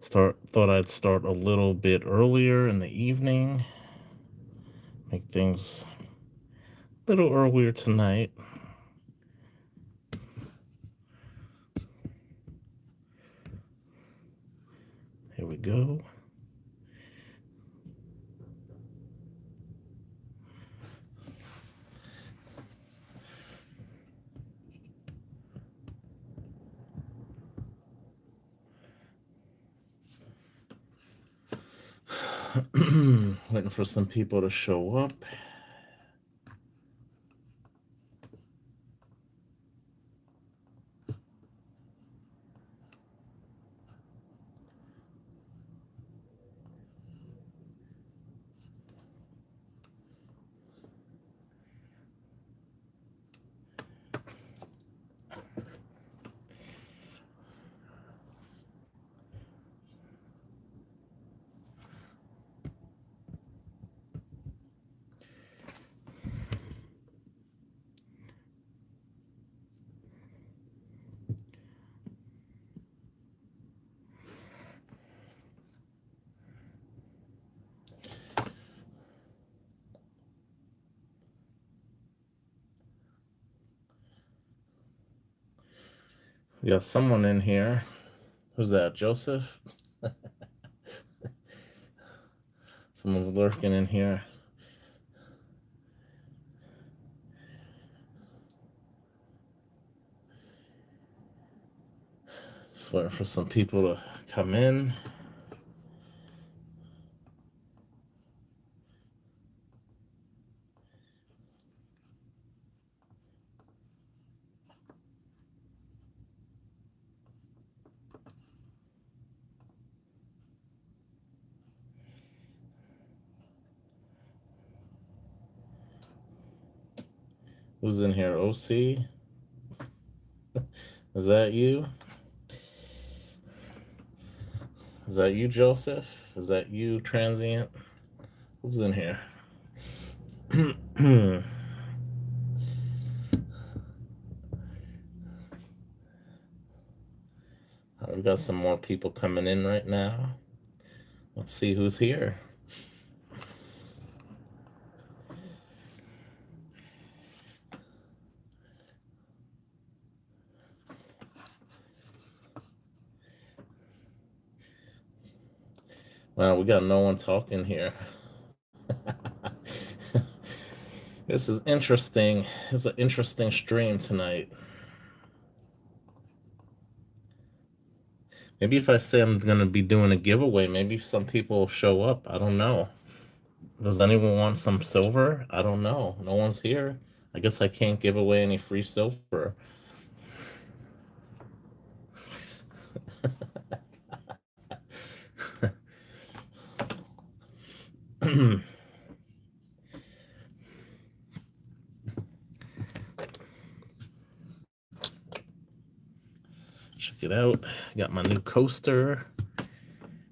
Thought I'd start a little bit earlier in the evening, make things a little earlier tonight. Here we go. Waiting for some people to show up. We got someone in here. Who's that, Joseph? Someone's lurking in here. Just waiting for some people to come in. Who's in here? OC? Is that you? Is that you, Joseph? Is that you, Transient? Who's in here? We've got some more people coming in right now. Let's see who's here. Wow, we got no one talking here. This is interesting. It's an interesting stream tonight. Maybe if I say I'm going to be doing a giveaway, maybe some people will show up. I don't know. Does anyone want some silver? I don't know. No one's here. I guess I can't give away any free silver. Check it out. I got my new coaster that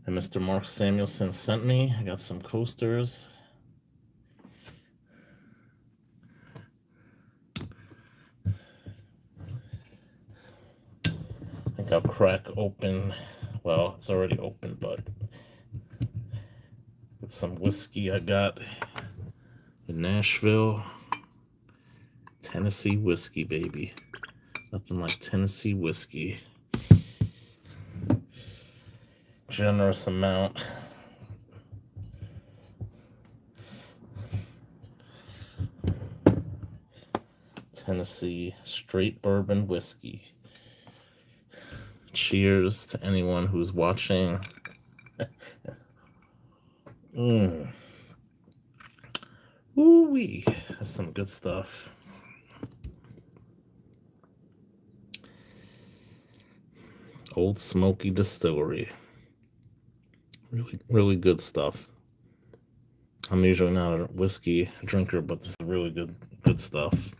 Mr. Mark Samuelson sent me. I got some coasters. I think I'll crack open. Well, it's already open, but it's some whiskey I got in Nashville. Tennessee whiskey, baby. Nothing like Tennessee whiskey. Generous amount. Tennessee straight bourbon whiskey. Cheers to anyone who's watching. Ooh-wee. That's some good stuff. Old Smoky Distillery. Really, really good stuff. I'm usually not a whiskey drinker, but this is really good stuff.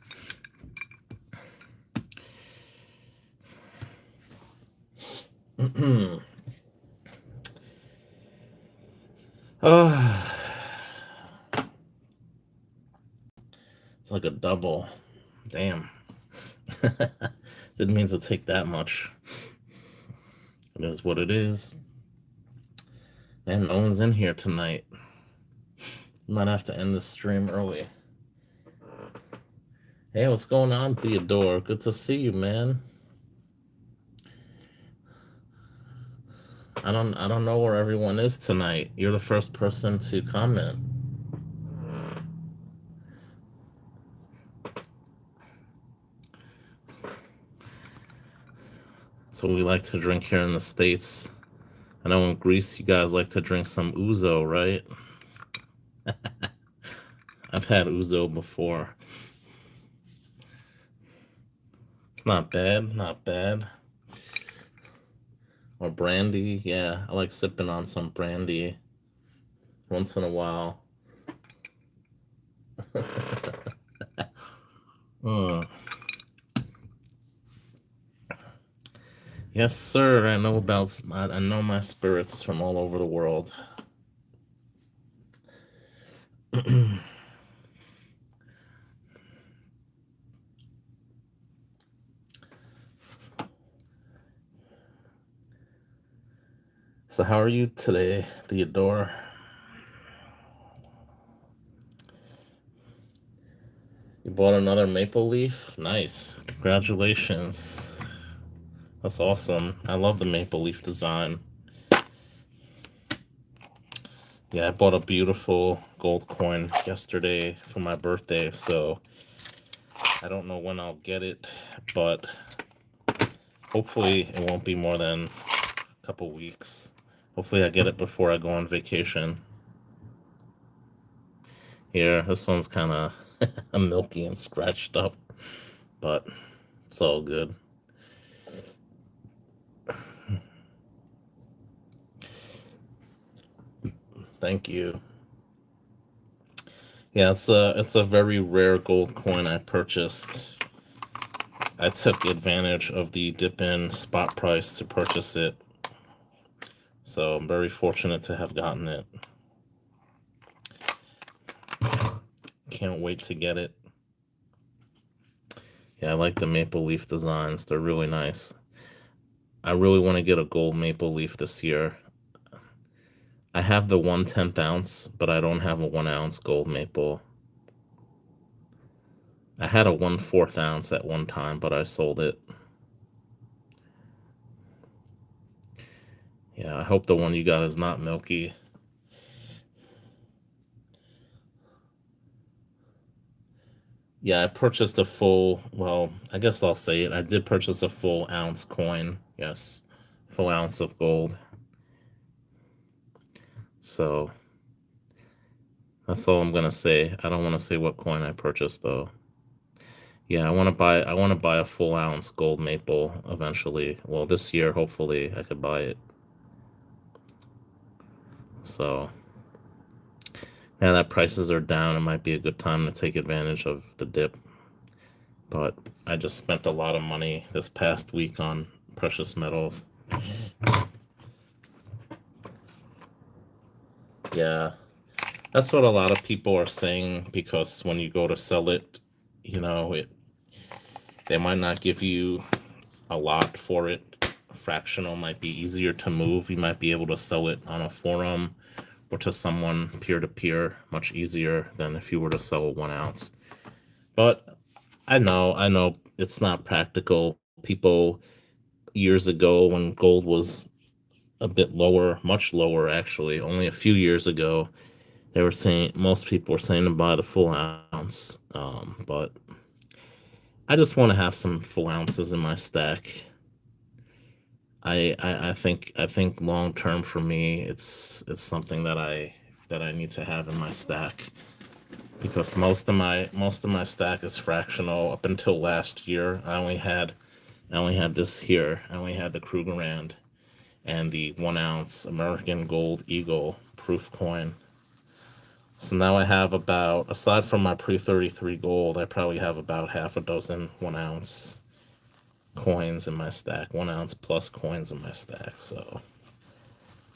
It's like a double. Damn. Didn't mean to take that much. It is what it is. And no one's in here tonight. Might have to end the stream early. Hey, what's going on, Theodore? Good to see you, man. I don't know where everyone is tonight. You're the first person to comment. So we like to drink here in the States. I know in Greece you guys like to drink some ouzo, right? I've had ouzo before. It's not bad, not bad. Or brandy, yeah. I like sipping on some brandy once in a while. Mm. Yes, sir. I know I know my spirits from all over the world. So how are you today, Theodore? You bought another maple leaf? Nice. Congratulations. That's awesome. I love the maple leaf design. Yeah, I bought a beautiful gold coin yesterday for my birthday, so I don't know when I'll get it, but hopefully it won't be more than a couple weeks. Hopefully I get it before I go on vacation. Here, this one's kind of milky and scratched up, but it's all good. Thank you. Yeah, it's a very rare gold coin I purchased. I took advantage of the dip in spot price to purchase it, so I'm very fortunate to have gotten it. Can't wait to get it. Yeah, I like the maple leaf designs. They're really nice. I really want to get a gold maple leaf this year. I have the 1/10 ounce, but I don't have a 1 ounce gold maple. I had a 1/4 ounce at one time, but I sold it. Yeah, I hope the one you got is not milky. Yeah, I purchased a full, well, I guess I'll say it. I did purchase a full ounce coin. Yes, full ounce of gold. So that's all I'm gonna say. I don't want to say what coin I purchased though. Yeah, I want to buy a full ounce gold maple eventually. Well, this year hopefully I could buy it. So now that prices are down, it might be a good time to take advantage of the dip. But I just spent a lot of money this past week on precious metals. Yeah, that's what a lot of people are saying because when you go to sell it, they might not give you a lot for it. Fractional might be easier to move. You might be able to sell it on a forum or to someone peer to peer much easier than if you were to sell a 1 ounce. But I know it's not practical. People years ago when gold was a bit lower, much lower actually, only a few years ago, they were saying most people were saying to buy the full ounce. But I just want to have some full ounces in my stack. I think long term for me, it's something that I need to have in my stack because most of my stack is fractional. Up until last year, I only had this here. I only had the Krugerrand and the 1 ounce American Gold Eagle proof coin. So now I have about, aside from my pre 33 gold, I probably have about half a dozen 1 ounce coins in my stack, 1 ounce plus coins in my stack. So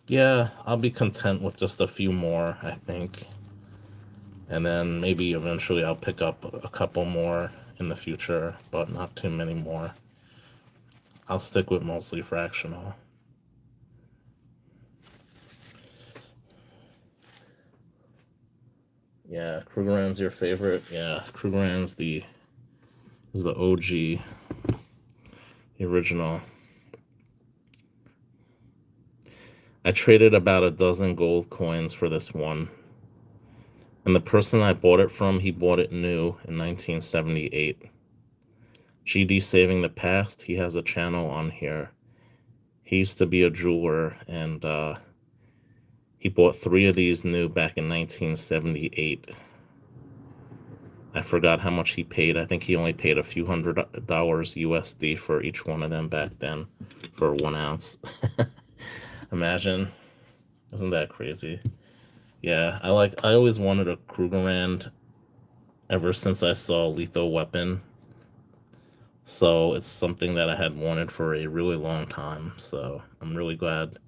yeah, I'll be content with just a few more, I think. And then maybe eventually I'll pick up a couple more in the future, but not too many more. I'll stick with mostly fractional. Yeah, Krugerrand's your favorite. Yeah, Krugerrand's is the OG, the original. I traded about a dozen gold coins for this one. And the person I bought it from, he bought it new in 1978. GD Saving the Past, he has a channel on here. He used to be a jeweler, and he bought 3 of these new back in 1978. I forgot how much he paid. I think he only paid a few $100 USD for each one of them back then for 1 ounce. Imagine. Isn't that crazy? Yeah, I always wanted a Krugerrand ever since I saw Lethal Weapon. So it's something that I had wanted for a really long time. So I'm really glad,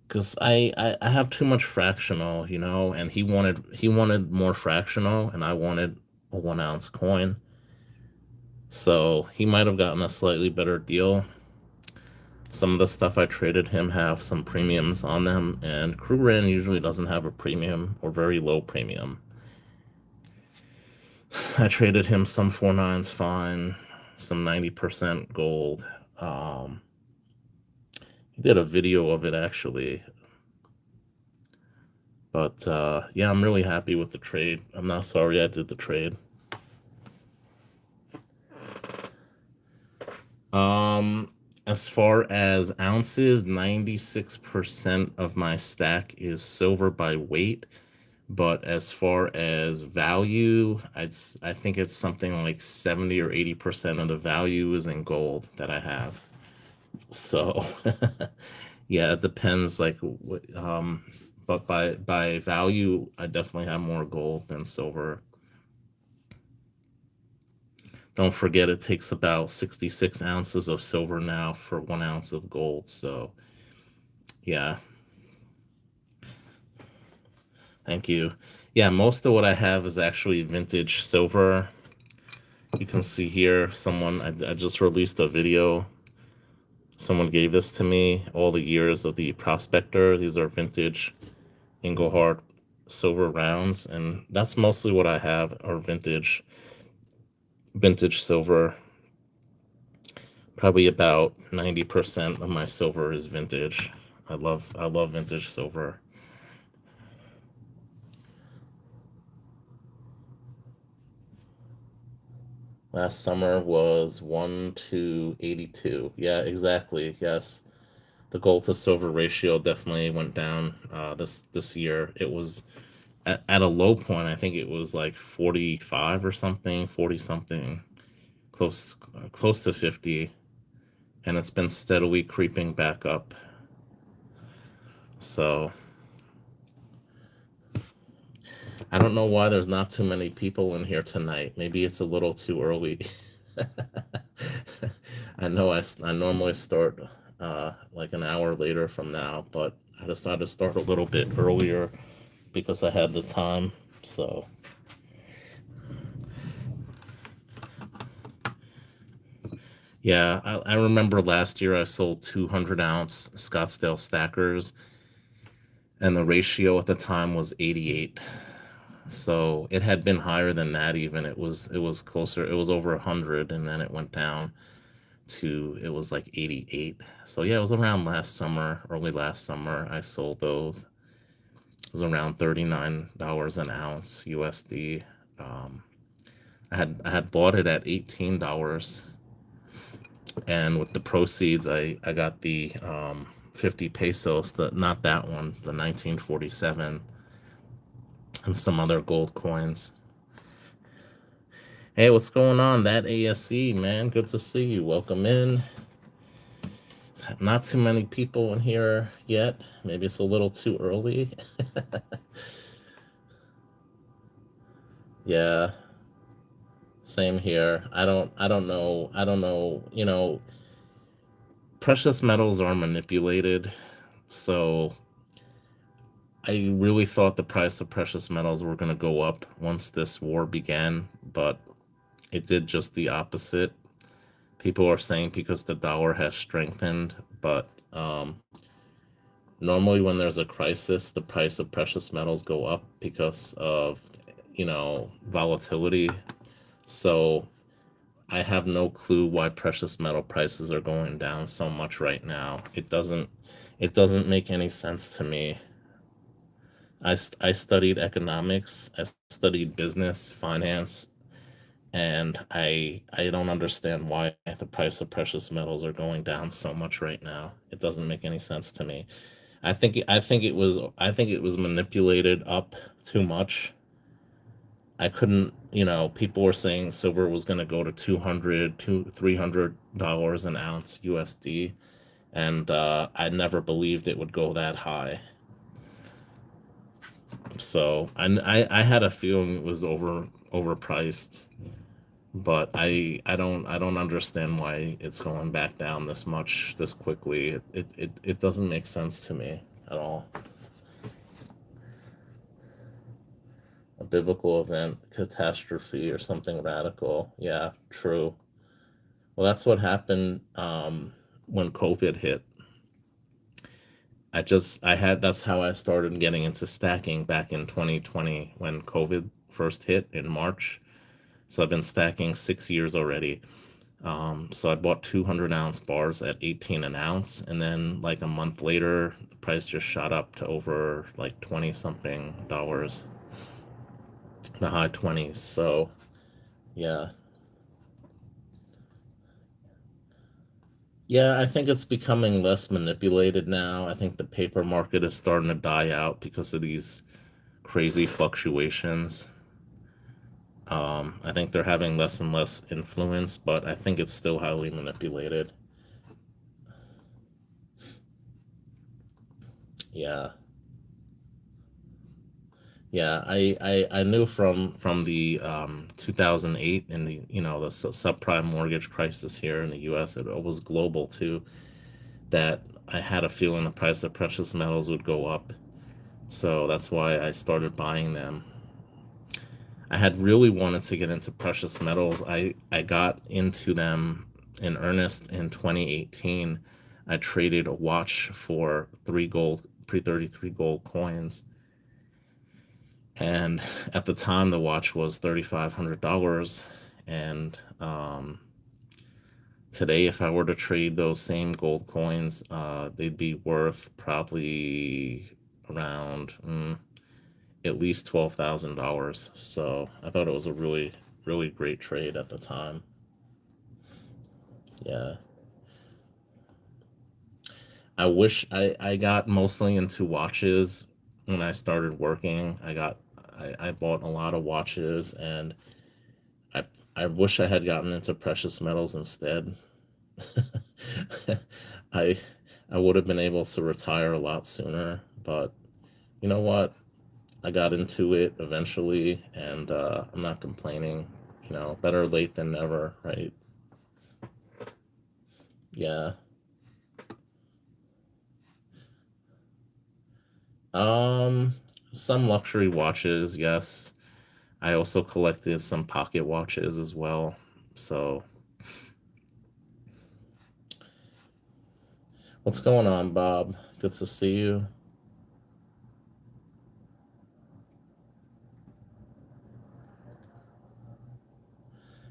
because I have too much fractional, and he wanted more fractional, and I wanted a 1 ounce coin. So he might have gotten a slightly better deal. Some of the stuff I traded him have some premiums on them, and Krugerrand usually doesn't have a premium or very low premium. I traded him some 4.9s fine, some 90% gold. He did a video of it actually. But yeah, I'm really happy with the trade. I'm not sorry I did the trade. As far as ounces, 96% of my stack is silver by weight. But as far as value, I think it's something like 70 or 80% of the value is in gold that I have. So yeah, it depends. But by value, I definitely have more gold than silver. Don't forget, it takes about 66 ounces of silver now for 1 ounce of gold. So yeah, thank you. Yeah, most of what I have is actually vintage silver. You can see here, I just released a video. Someone gave this to me, all the years of the Prospector. These are vintage Engelhard silver rounds, and that's mostly what I have are vintage silver. Probably about 90% of my silver is vintage. I love vintage silver. Last summer was 1 to 82. Yeah, exactly. Yes. The gold to silver ratio definitely went down this year. It was at a low point, I think it was like 45 or something, 40 something, close to 50, and it's been steadily creeping back up. So I don't know why there's not too many people in here tonight. Maybe it's a little too early. I know I normally start like an hour later from now, but I decided to start a little bit earlier because I had the time. So yeah, I remember last year I sold 200-ounce Scottsdale stackers, and the ratio at the time was 88. So it had been higher than that even. It was closer. It was over 100, and then it went down to it was like 88. So yeah, it was around last summer, early last summer. I sold those. It was around $39 an ounce USD. Um, I had bought it at $18, and with the proceeds, I got the 50 pesos. Not that one, the 1947, and some other gold coins. Hey, what's going on? That ASC, man. Good to see you. Welcome in. Not too many people in here yet. Maybe it's a little too early. Yeah, same here. I don't know. Precious metals are manipulated. So I really thought the price of precious metals were going to go up once this war began, but it did just the opposite. People are saying because the dollar has strengthened, but Normally when there's a crisis, the price of precious metals go up because of, volatility. So I have no clue why precious metal prices are going down so much right now. It doesn't make any sense to me. I studied economics, I studied business, finance, and I don't understand why the price of precious metals are going down so much right now. It doesn't make any sense to me. I think it was manipulated up too much. I couldn't, people were saying silver was going to go to 200 to $300 an ounce USD, and I never believed it would go that high. So I had a feeling it was overpriced, but I don't understand why it's going back down this much this quickly. It doesn't make sense to me at all. A biblical event, catastrophe, or something radical. Yeah, true. Well, that's what happened when COVID hit. That's how I started getting into stacking back in 2020 when COVID first hit in March. So I've been stacking 6 years already. So I bought 200-ounce bars at 18 an ounce, and then like a month later, the price just shot up to over like 20 something dollars, the high 20s. So yeah, yeah, I think it's becoming less manipulated now. I think the paper market is starting to die out because of these crazy fluctuations. I think they're having less and less influence, but I think it's still highly manipulated. Yeah, yeah. I knew from the 2008 and the the subprime mortgage crisis here in the U.S. It was global too. That I had a feeling the price of precious metals would go up, so that's why I started buying them. I had really wanted to get into precious metals. I got into them in earnest in 2018. I traded a watch for three gold pre-33 gold coins, and at the time the watch was $3,500. And today, if I were to trade those same gold coins, they'd be worth probably around at least $12,000. So I thought it was a really, really great trade at the time. Yeah. I got mostly into watches when I started working. I bought a lot of watches, and I I wish I had gotten into precious metals instead. I I would have been able to retire a lot sooner, but you know what? I got into it eventually, and I'm not complaining. Better late than never, right? Yeah. Um, some luxury watches, yes. I also collected some pocket watches as well. So, what's going on, Bob? Good to see you.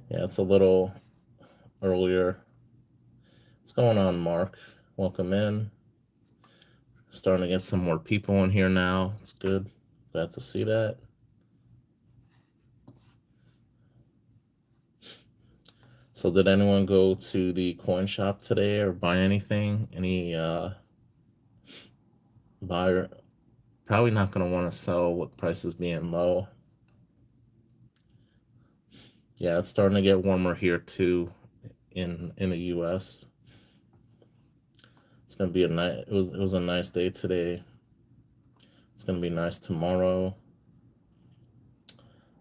Yeah, it's a little earlier. What's going on, Mark? Welcome in. Starting to get some more people in here now. It's good. Glad to see that. So, did anyone go to the coin shop today or buy anything? Any buyer? Probably not going to want to sell with prices being low. Yeah, it's starting to get warmer here too in the US. It's going to be a nice it was a nice day today. It's going to be nice tomorrow.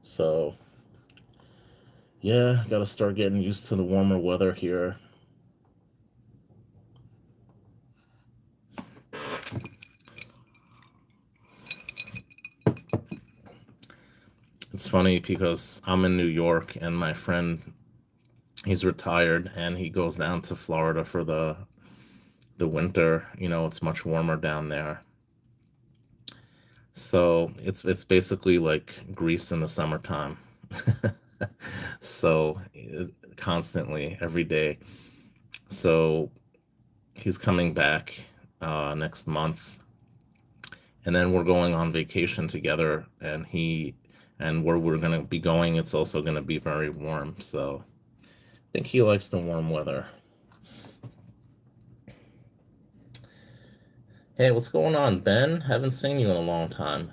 So, yeah, got to start getting used to the warmer weather here. It's funny because I'm in New York, and my friend, he's retired, and he goes down to Florida for the the winter, it's much warmer down there. So it's basically like Greece in the summertime. So constantly every day. So he's coming back next month, and then we're going on vacation together. And where we're gonna be going, it's also gonna be very warm. So I think he likes the warm weather. Hey, what's going on, Ben? Haven't seen you in a long time.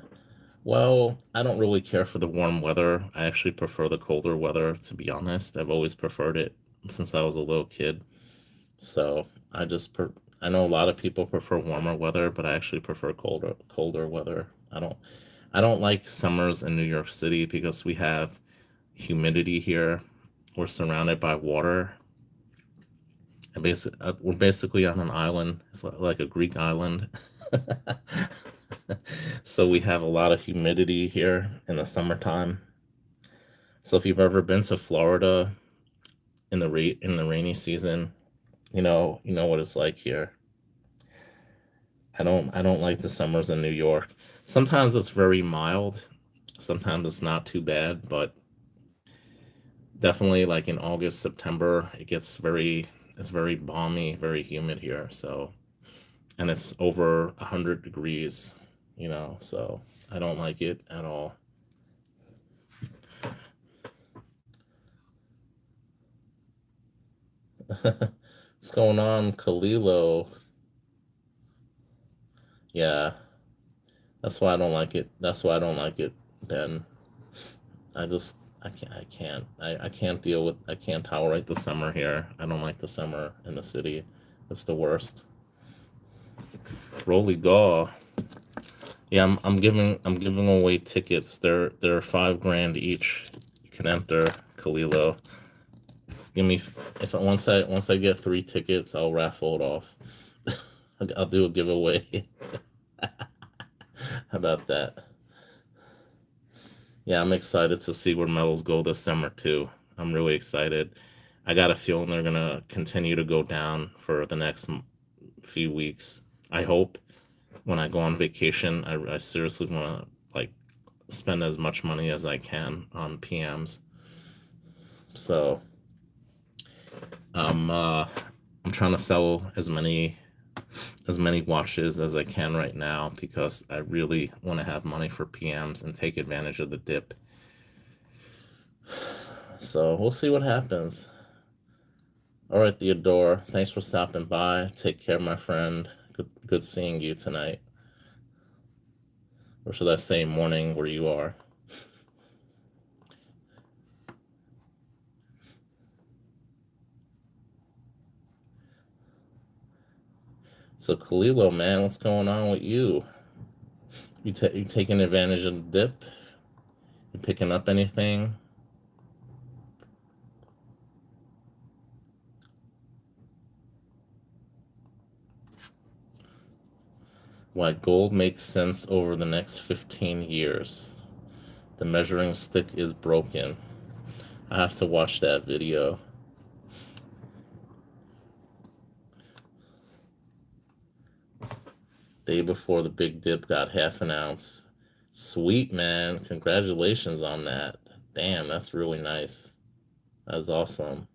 Well, I don't really care for the warm weather. I actually prefer the colder weather, to be honest. I've always preferred it since I was a little kid. So I know a lot of people prefer warmer weather, but I actually prefer colder weather. I don't like summers in New York City because we have humidity here. We're surrounded by water. We're basically on an island. It's like a Greek island. So we have a lot of humidity here in the summertime. So if you've ever been to Florida in the rainy season, you know what it's like here. I don't like the summers in New York. Sometimes it's very mild, sometimes it's not too bad, but definitely like in August, September, it's very balmy, very humid here. So, and it's over 100 degrees, so I don't like it at all. What's going on, Kalilo? Yeah, that's why I don't like it. That's why I don't like it, Ben. I can't tolerate the summer here. I don't like the summer in the city. It's the worst. Rolly Gaw. Yeah, I'm giving away tickets. They're 5 grand each. You can enter, Kalilo. Give me if once I get 3 tickets, I'll raffle it off. I'll do a giveaway. How about that? Yeah, I'm excited to see where medals go this summer too. I'm really excited. I got a feeling they're gonna continue to go down for the next few weeks. I hope when I go on vacation, I seriously want to like spend as much money as I can on PMs. So I'm uh, I'm trying to sell as many watches as I can right now because I really want to have money for PMs and take advantage of the dip. So we'll see what happens. All right, Theodore, thanks for stopping by. Take care, my friend. Good seeing you tonight. Or should I say morning where you are? So Kalilo, man, what's going on with you? You taking advantage of the dip? You picking up anything? Why gold makes sense over the next 15 years. The measuring stick is broken. I have to watch that video. Day before the big dip got half an ounce. Sweet, man. Congratulations on that. Damn, that's really nice. That's awesome.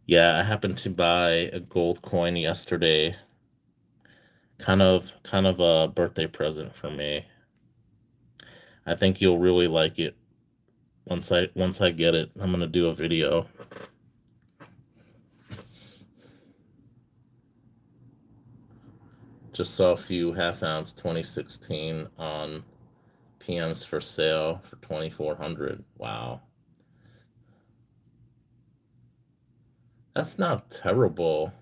Yeah, I happened to buy a gold coin yesterday. Kind of a birthday present for me. I think you'll really like it once I get it. I'm gonna do a video. Just saw a few half ounce 2016 on PMs for sale for 2400. Wow. That's not terrible.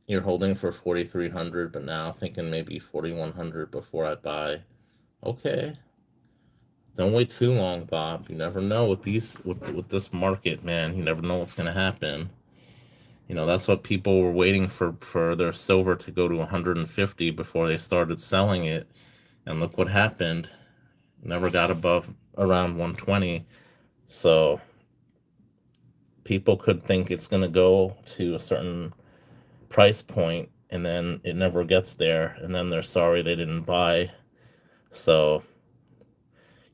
You're holding for 4300, but now thinking maybe 4100 before I buy. Okay. Don't wait too long, Bob. You never know with this market, man. You never know what's gonna happen. That's what people were waiting for their silver to go to 150 before they started selling it. And look what happened. Never got above around 120. So people could think it's going to go to a certain price point and then it never gets there and then they're sorry they didn't buy. So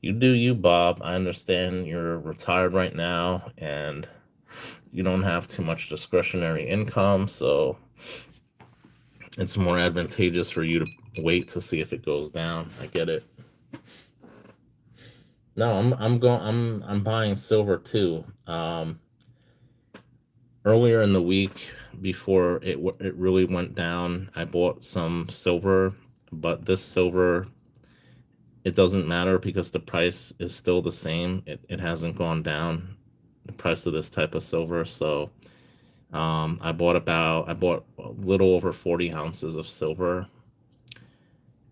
you do you, Bob. I understand you're retired right now and you don't have too much discretionary income, so it's more advantageous for you to wait to see if it goes down. I get it. No, I'm buying silver too. Earlier in the week, before it really went down, I bought some silver, but this silver, it doesn't matter because the price is still the same. It hasn't gone down, the price of this type of silver. So I bought a little over 40 ounces of silver,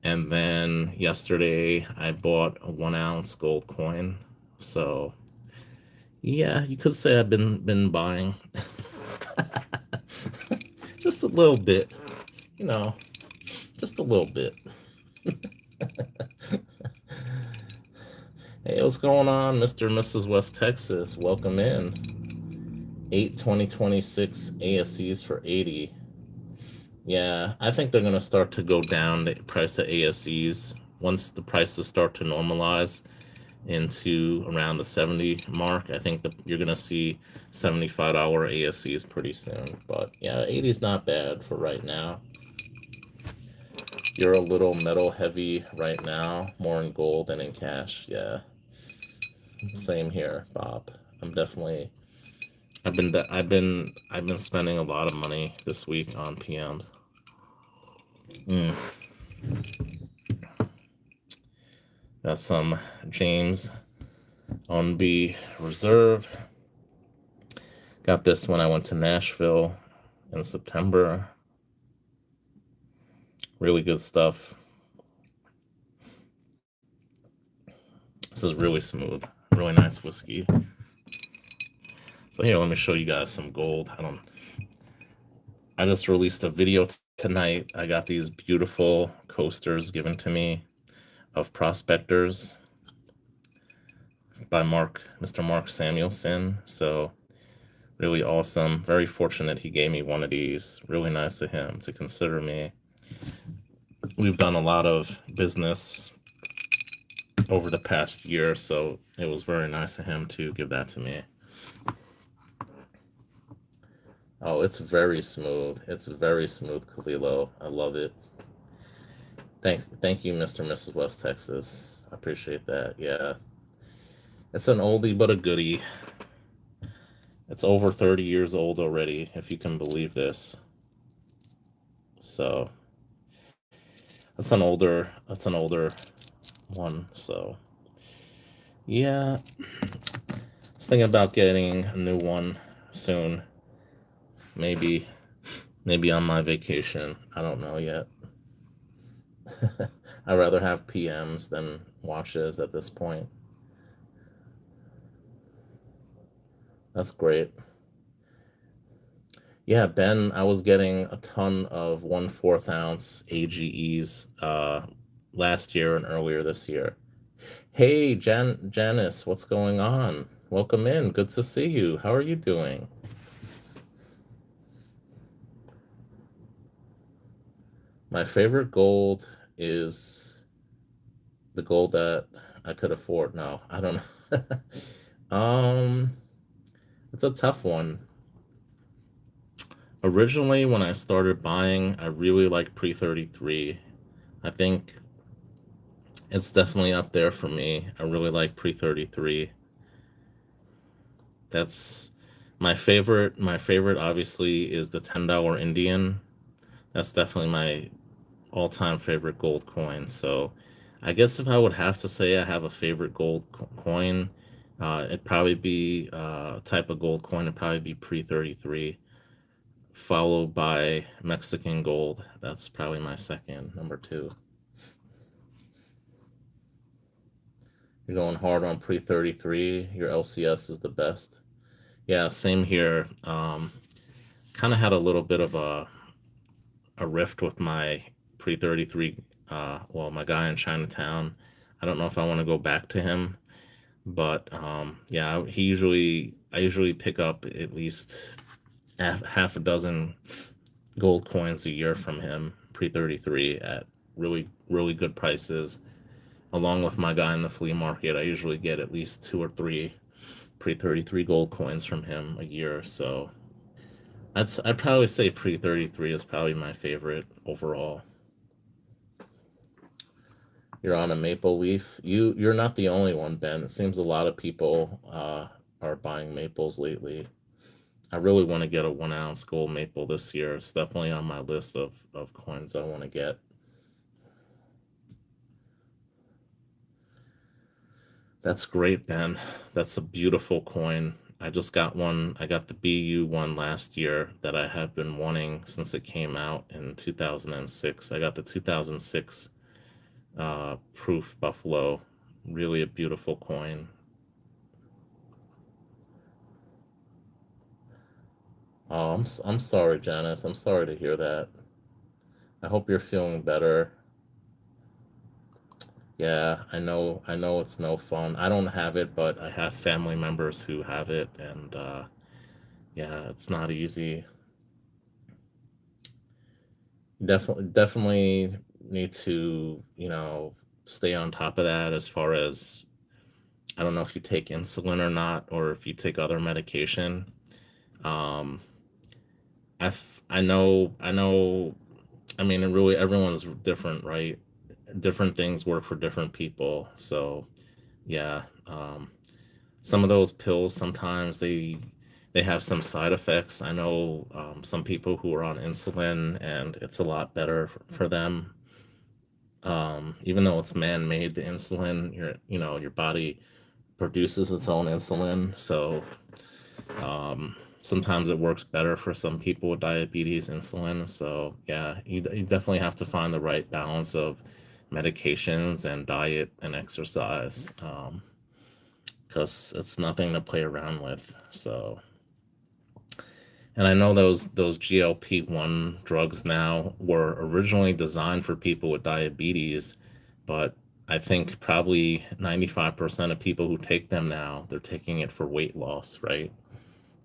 and then yesterday I bought a 1 ounce gold coin. So yeah, you could say I've been buying just a little bit, you know, just a little bit. Hey, what's going on, Mr. and Mrs. West Texas? Welcome in. 8 2026 ASCs for 80. Yeah, I think they're going to start to go down the price of ASCs once the prices start to normalize into around the 70 mark. I think that you're going to see $75 ASCs pretty soon. But yeah, 80 is not bad for right now. You're a little metal heavy right now, more in gold than in cash. Yeah, same here, Bob. I'm definitely I've been spending a lot of money this week on PMs. Mm. Got some James on B Reserve. Got this when I went to Nashville in September. Really good stuff. This is really smooth, really nice whiskey. So here, let me show you guys some gold. I just released a video tonight. I got these beautiful coasters given to me of Prospectors by Mr. Mark Samuelson. So really awesome. Very fortunate he gave me one of these. Really nice of him to consider me. We've done a lot of business over the past year, so it was very nice of him to give that to me. Oh, it's very smooth. It's very smooth, Kalilo. I love it. Thank you, Mr. and Mrs. West Texas. I appreciate that. Yeah. It's an oldie but a goodie. It's over 30 years old already, if you can believe this. So that's an older one. So yeah. I was thinking about getting a new one soon. Maybe on my vacation. I don't know yet. I'd rather have PMs than watches at this point. That's great. Yeah, Ben, I was getting a ton of 1/4 ounce AGEs last year and earlier this year. Hey, Janice, what's going on? Welcome in. Good to see you. How are you doing? My favorite gold is the gold that I could afford. No, I don't know. It's a tough one. Originally, when I started buying, I really liked Pre 33. I think it's definitely up there for me. I really like Pre 33. That's my favorite. My favorite, obviously, is the $10 Indian. That's definitely my all-time favorite gold coin. So I guess if I would have to say I have a favorite gold coin, it'd probably be type of gold coin. It'd probably be Pre 33, followed by Mexican gold. That's probably my second, number two. You're going hard on Pre 33. Your LCS is the best. Yeah, same here. Kind of had a little bit of a rift with my Pre 33. Well, my guy in Chinatown. I don't know if I want to go back to him, But yeah, I usually pick up at least half a dozen gold coins a year from him, pre 33, at really good prices. Along with my guy in the flea market, I usually get at least two or three pre 33 gold coins from him a year. So I'd probably say pre 33 is probably my favorite overall. You're on a maple leaf. You're not the only one, Ben. It seems a lot of people are buying maples lately. I really want to get a 1 ounce gold maple this year. It's definitely on my list of coins I want to get. That's great, Ben. That's a beautiful coin. I just got one. I got the BU one last year that I have been wanting since it came out in 2006. I got the 2006 proof buffalo. Really a beautiful coin. Oh, I'm sorry, Janice. I'm sorry to hear that. I hope you're feeling better. Yeah, I know it's no fun. I don't have it, but I have family members who have it, and yeah, it's not easy. Definitely need to, stay on top of that as far as I don't know if you take insulin or not, or if you take other medication. Um, I know. I mean, it really everyone's different, right? Different things work for different people. So yeah, some of those pills sometimes they have some side effects. I know some people who are on insulin, and it's a lot better for them. Even though it's man-made, the insulin, your body produces its own insulin, so sometimes it works better for some people with diabetes, insulin. So yeah, you definitely have to find the right balance of medications and diet and exercise, because it's nothing to play around with. So, and I know those GLP-1 drugs now were originally designed for people with diabetes, but I think probably 95% of people who take them now, they're taking it for weight loss, right?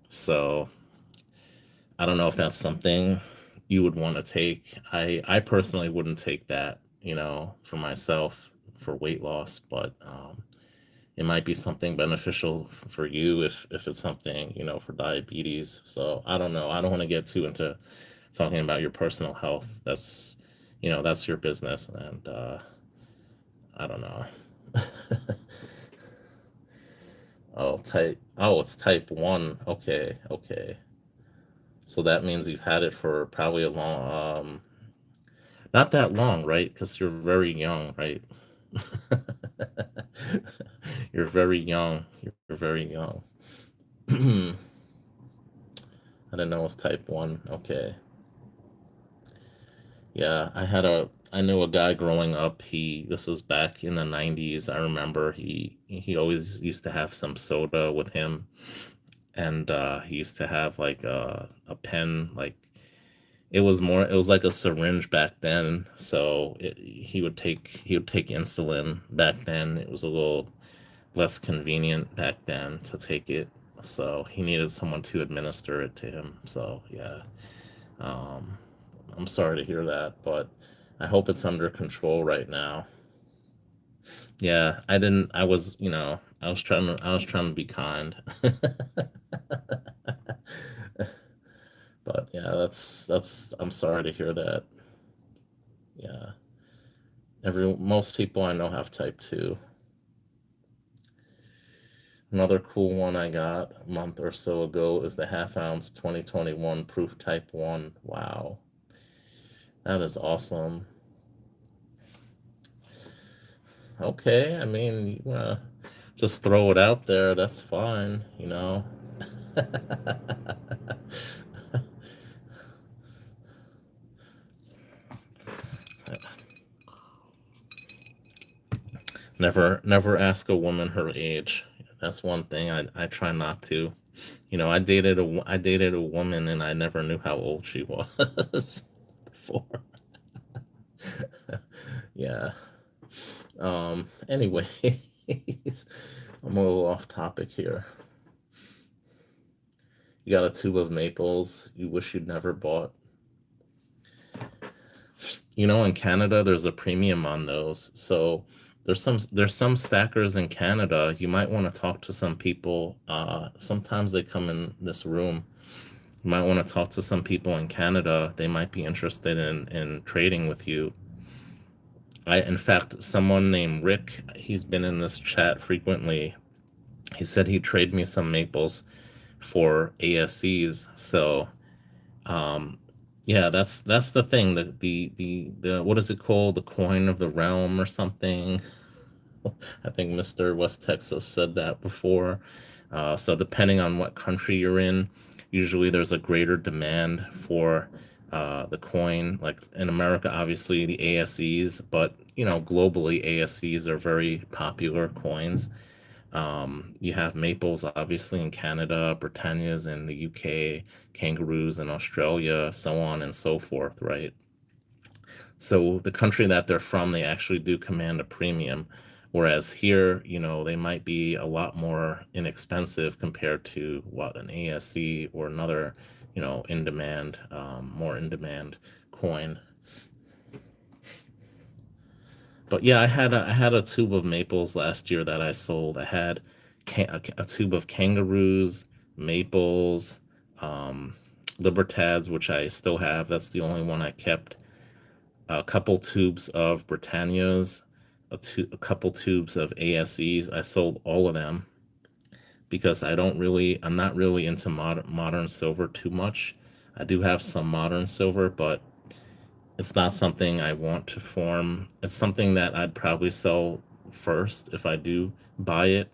So I don't know if that's something you would want to take. I personally wouldn't take that, for myself for weight loss, but it might be something beneficial for you if it's something, for diabetes. So I don't know. I don't want to get too into talking about your personal health. That's your business, and I don't know. It's type 1. Okay, okay. So that means you've had it for probably a long, not that long, right? Because you're very young, right? You're very young. You're very young. I didn't know it was type 1. Okay. Yeah, I knew a guy growing up. This was back in the 90s. I remember he always used to have some soda with him, and he used to have like a pen, like it was like a syringe back then. So he would take insulin back then. It was a little less convenient back then to take it. So he needed someone to administer it to him. So yeah, um, I'm sorry to hear that, but I hope it's under control right now. Yeah, I didn't. I was trying to be kind. But yeah, I'm sorry to hear that. Yeah. Most people I know have type 2. Another cool one I got a month or so ago is the half ounce 2021 proof type 1. Wow. That is awesome. Okay, I mean, you wanna just throw it out there, that's fine. Never ask a woman her age. That's one thing I try not to. I dated a woman, and I never knew how old she was before. Yeah. Anyways, I'm a little off topic here. You got a tube of maples you wish you'd never bought. In Canada, there's a premium on those. So there's some stackers in Canada. You might want to talk to some people. Sometimes they come in this room. You might want to talk to some people in Canada. They might be interested in trading with you. In fact, someone named Rick, he's been in this chat frequently. He said he'd trade me some maples for ASCs. So, yeah, that's the thing. The what is it called? The coin of the realm or something. I think Mr. West Texas said that before. So depending on what country you're in, usually there's a greater demand for the coin. Like in America, obviously the ASEs, but globally ASEs are very popular coins. You have maples, obviously, in Canada, Britannias in the UK, kangaroos in Australia, so on and so forth, right? So the country that they're from, they actually do command a premium. Whereas here, they might be a lot more inexpensive compared to what an ASC or another, more in demand coin. But yeah, I had a tube of maples last year that I sold. I had a tube of kangaroos, maples, um, Libertads, which I still have. That's the only one I kept. A couple tubes of Britannias, a couple tubes of ASEs. I sold all of them because I'm not really into modern silver too much. I do have some modern silver, but it's not something I want to form. It's something that I'd probably sell first if I do buy it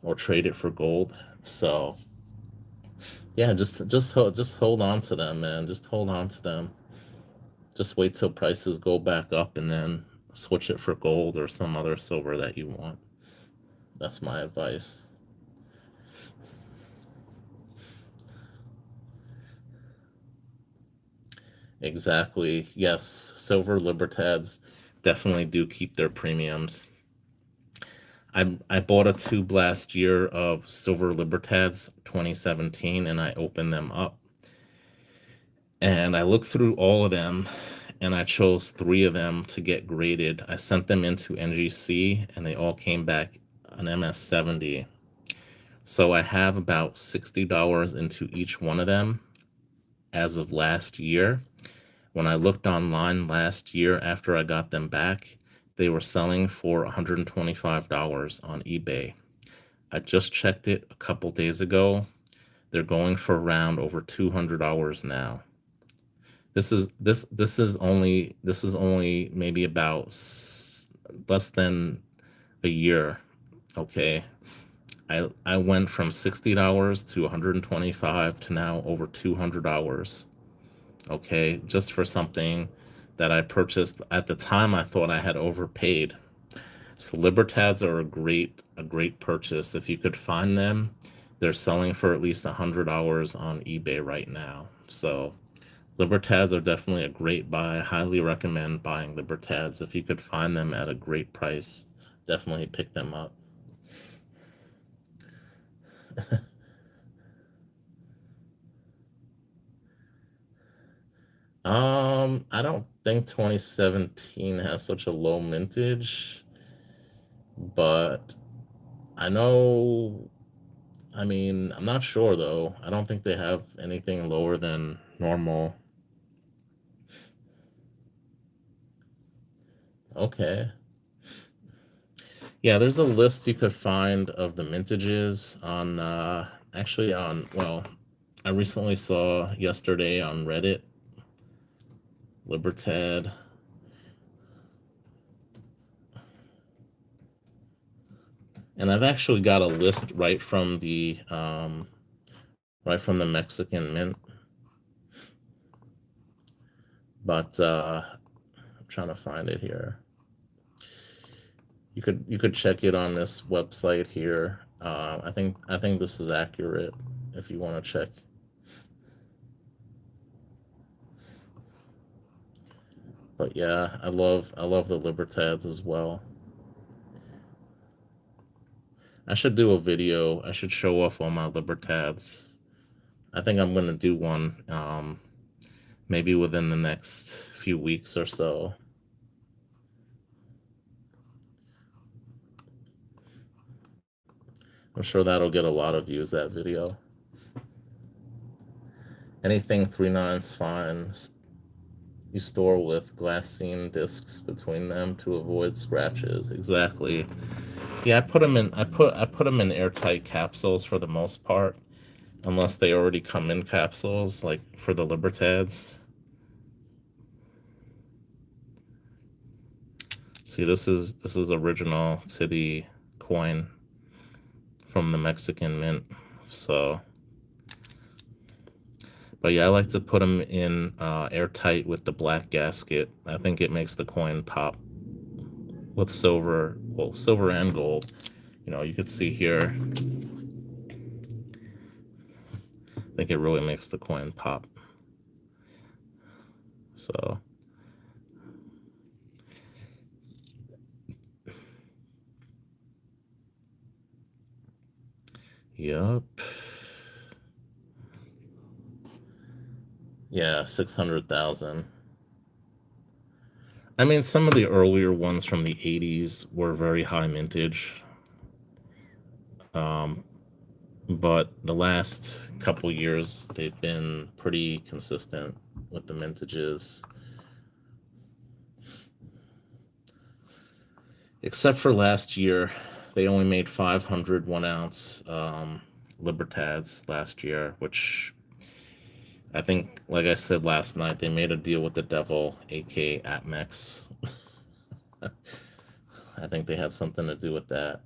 or trade it for gold. So yeah, just hold on to them, man. Just hold on to them. Just wait till prices go back up and then switch it for gold or some other silver that you want. That's my advice. Exactly. Yes, silver Libertads definitely do keep their premiums. I bought a tube last year of silver Libertads 2017 and I opened them up and I looked through all of them and I chose three of them to get graded. I sent them into NGC and they all came back an MS70. So I have about $60 into each one of them as of last year. When I looked online last year after I got them back, they were selling for $125 on eBay. I just checked it a couple days ago. They're going for around over $200 now. This is only maybe about less than a year. Okay. I went from $60 to 125 to now over $200. Okay, just for something that I purchased at the time I thought I had overpaid. So Libertads are a great purchase. If you could find them, they're selling for at least $100 on eBay right now. So Libertads are definitely a great buy. I highly recommend buying Libertads. If you could find them at a great price, definitely pick them up. I don't think 2017 has such a low mintage, but I know, I mean, I'm not sure though. I don't think they have anything lower than normal. Okay. Yeah, there's a list you could find of the mintages on actually on well, I recently saw yesterday on Reddit, Libertad. And I've actually got a list right from the Mexican Mint. But I'm trying to find it here. You could check it on this website here. I think this is accurate if you want to check. But yeah, I love the Libertads as well. I should do a video. I should show off all my Libertads. I think I'm gonna do one, maybe within the next few weeks or so. I'm sure that'll get a lot of views, that video. Anything 3/9's fine. You store with glassine discs between them to avoid scratches. Exactly. Yeah, I put them in. I put them in airtight capsules for the most part, unless they already come in capsules, like for the Libertads. See, this is original to the coin from the Mexican mint. So, but yeah, I like to put them in airtight with the black gasket. I think it makes the coin pop with silver, well, silver and gold. You know, you could see here. I think it really makes the coin pop. So, yep. Yeah, 600,000. I mean, some of the earlier ones from the 80s were very high mintage. But the last couple years, they've been pretty consistent with the mintages. Except for last year, they only made 500 1-ounce Libertads last year, which I think, like I said last night, they made a deal with the devil, aka Atmex. I think they had something to do with that.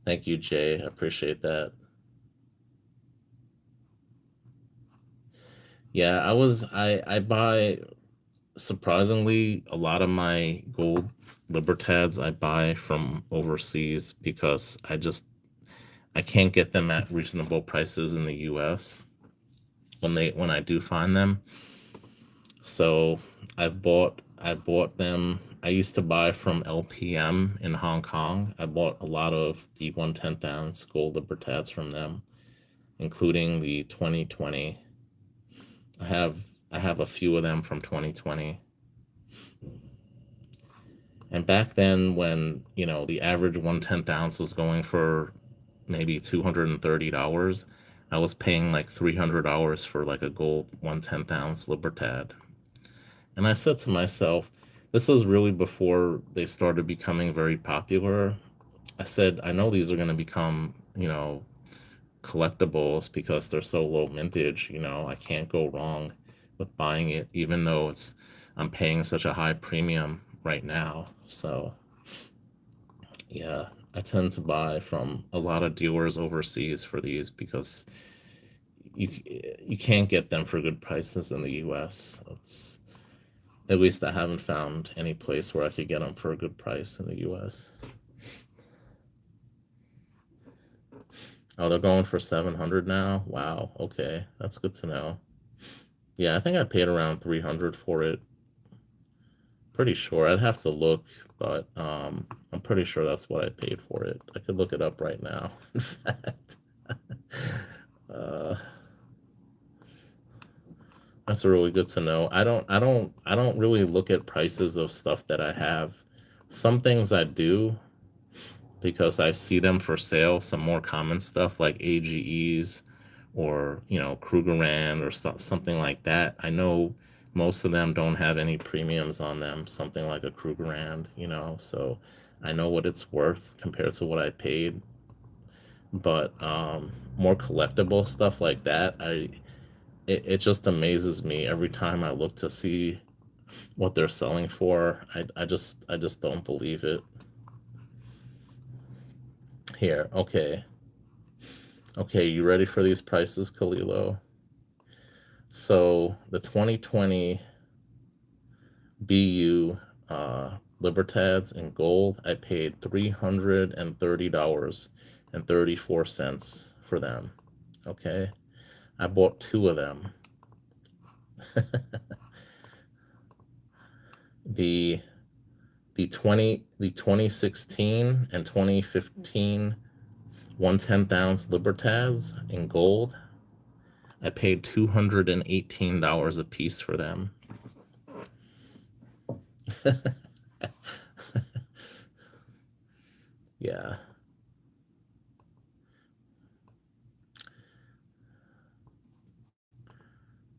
Thank you, Jay. I appreciate that. Yeah, I buy, surprisingly, a lot of my gold Libertads I buy from overseas because I can't get them at reasonable prices in the US when I do find them. So I bought them. I used to buy from LPM in Hong Kong. I bought a lot of the 1/10 ounce gold Libertads from them, including the 2020. I have I have a few of them from 2020. And back then, when the average 1/10 ounce was going for maybe $230, I was paying like $300 for like a gold 1/10 ounce Libertad. And I said to myself, this was really before they started becoming very popular. I said, I know these are going to become, collectibles because they're so low mintage. I can't go wrong with buying it, even though I'm paying such a high premium right now. So yeah, I tend to buy from a lot of dealers overseas for these because you can't get them for good prices in the US. At least I haven't found any place where I could get them for a good price in the US. Oh, they're going for 700 now? Wow, okay. That's good to know. Yeah, I think I paid around 300 for it. Pretty sure. I'd have to look, but I'm pretty sure that's what I paid for it. I could look it up right now, in fact. uh, that's really good to know. I don't really look at prices of stuff that I have. Some things I do because I see them for sale, some more common stuff like AGEs or, Krugerrand or something like that. I know most of them don't have any premiums on them, something like a Krugerrand, so I know what it's worth compared to what I paid. But more collectible stuff like that, it just amazes me every time I look to see what they're selling for. I just don't believe it. Here, okay. Okay, you ready for these prices, Kalilo? So the 2020 BU Libertads in gold, I paid $330.34 for them. Okay, I bought two of them. the the 2016 and 2015 1/10 ounce Libertads in gold. I paid $218 a piece for them. Yeah.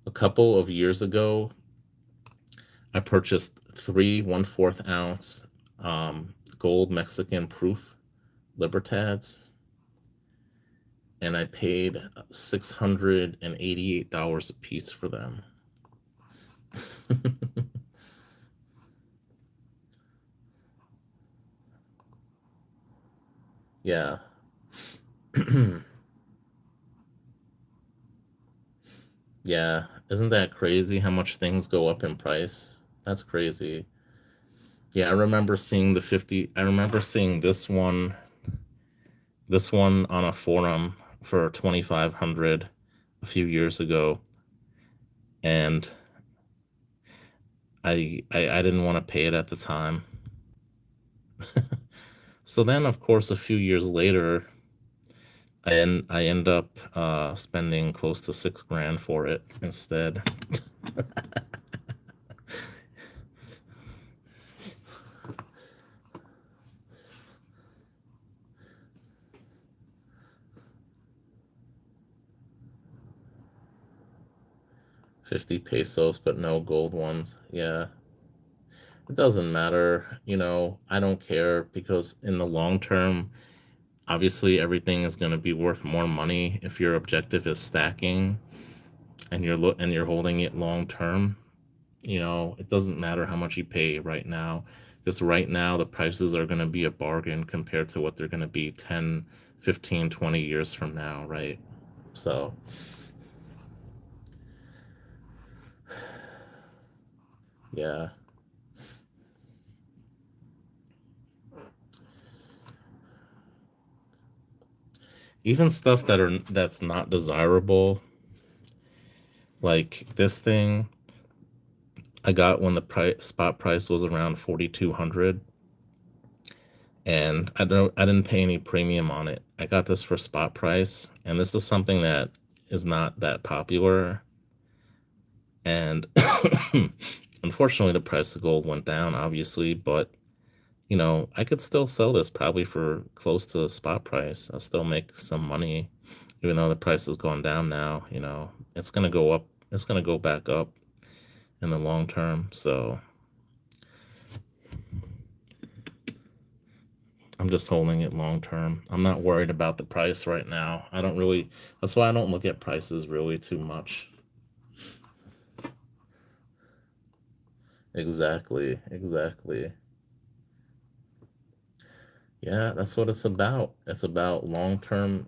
A couple of years ago, I purchased 3 1/4 ounce gold Mexican proof Libertads, and I paid $688 a piece for them. Yeah. Yeah. Isn't that crazy how much things go up in price? That's crazy. Yeah, I remember seeing this one on a forum for 2,500 a few years ago, and I didn't want to pay it at the time. So then, of course, a few years later, I end up spending close to $6,000 for it instead. 50 pesos, but no gold ones. Yeah. It doesn't matter, I don't care, because in the long term, obviously everything is going to be worth more money if your objective is stacking and you're holding it long term. It doesn't matter how much you pay right now, because right now the prices are going to be a bargain compared to what they're going to be 10, 15, 20 years from now, right? So yeah. Even stuff that's not desirable, like this thing I got when the spot price was around 4,200, and I didn't pay any premium on it. I got this for spot price, and this is something that is not that popular. And unfortunately, the price of gold went down, obviously, but I could still sell this probably for close to spot price. I'll still make some money, even though the price has gone down now. It's gonna go up. It's gonna go back up in the long term. So I'm just holding it long term. I'm not worried about the price right now. That's why I don't look at prices really too much. Exactly. Exactly. Yeah, that's what it's about. It's about long term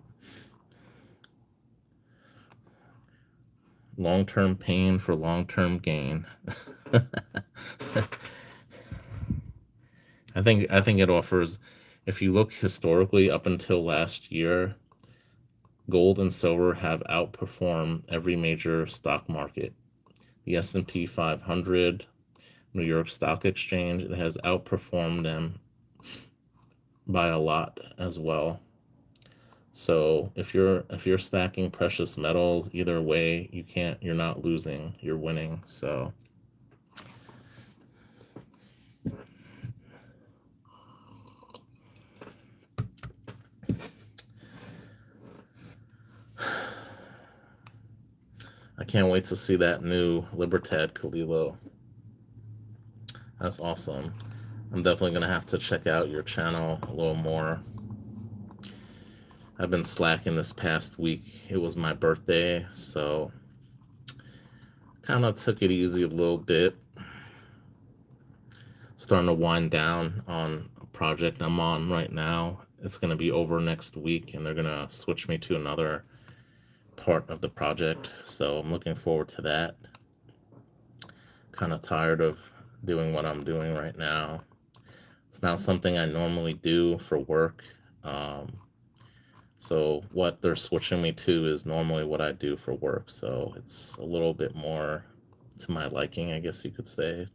pain for long-term gain. I think it offers, if you look historically up until last year, gold and silver have outperformed every major stock market. The S&P 500, New York Stock Exchange, it has outperformed them by a lot as well. So if you're stacking precious metals, either way, you're not losing, you're winning. So I can't wait to see that new Libertad Kalilo. That's awesome. I'm definitely gonna have to check out your channel a little more. I've been slacking this past week. It was my birthday, so kind of took it easy a little bit. Starting to wind down on a project I'm on right now. It's going to be over next week, and they're going to switch me to another part of the project. So I'm looking forward to that. Kind of tired of doing what I'm doing right now. It's not something I normally do for work. So what they're switching me to is normally what I do for work. So it's a little bit more to my liking, I guess you could say.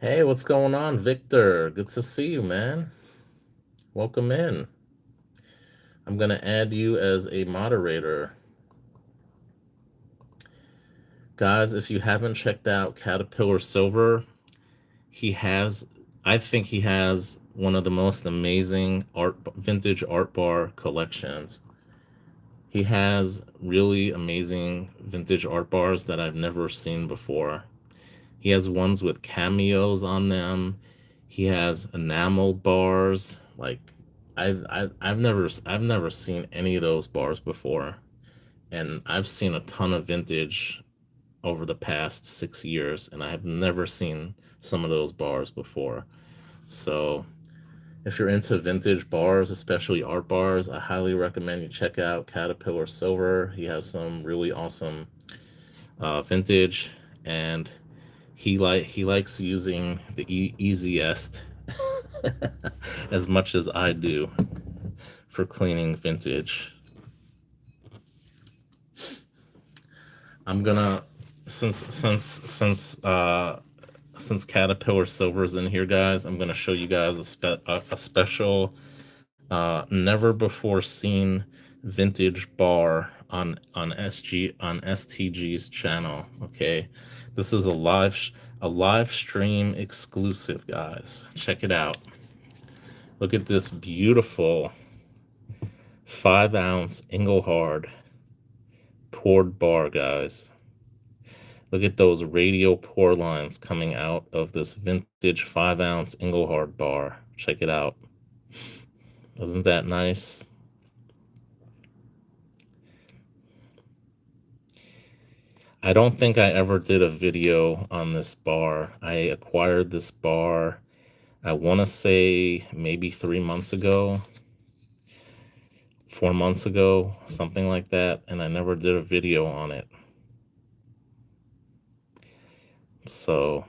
Hey, what's going on, Victor? Good to see you, man. Welcome in. I'm going to add you as a moderator. Guys, if you haven't checked out Caterpillar Silver, he has, I think he has one of the most amazing vintage art bar collections. He has really amazing vintage art bars that I've never seen before. He has ones with cameos on them. He has enameled bars. Like I've never seen any of those bars before. And I've seen a ton of vintage over the past 6 years, and I have never seen some of those bars before. So if you're into vintage bars, especially art bars, I highly recommend you check out Caterpillar Silver. He has some really awesome vintage, and he likes using the easiest as much as I do for cleaning vintage. I'm gonna since Caterpillar Silver's in here, guys, I'm gonna show you guys a special never before seen vintage bar on STG's channel. Okay, this is a live stream exclusive, guys. Check it out. Look at this beautiful 5-ounce Engelhard poured bar, guys. Look at those radial pour lines coming out of this vintage 5-ounce Engelhard bar. Check it out. Isn't that nice? I don't think I ever did a video on this bar. I acquired this bar, I want to say maybe 3 months ago, 4 months ago, something like that, and I never did a video on it. So,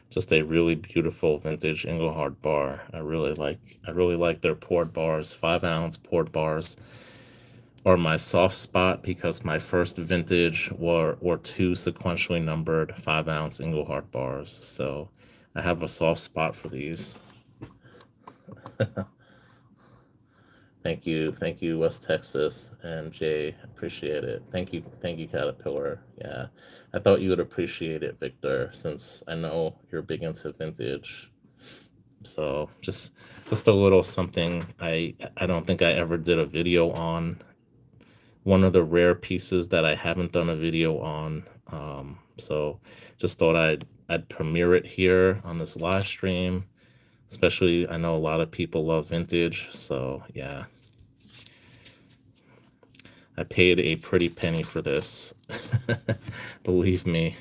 just a really beautiful vintage Engelhard bar. I really like their poured bars. 5-ounce poured bars are my soft spot because my first vintage were two sequentially numbered 5-ounce Engelhard bars. So I have a soft spot for these. Thank you, West Texas and Jay. Appreciate it. Thank you, Caterpillar. Yeah, I thought you would appreciate it, Victor, since I know you're big into vintage. So just a little something. I don't think I ever did a video on. One of the rare pieces that I haven't done a video on. So just thought I'd premiere it here on this live stream. Especially, I know a lot of people love vintage, so yeah. I paid a pretty penny for this. Believe me,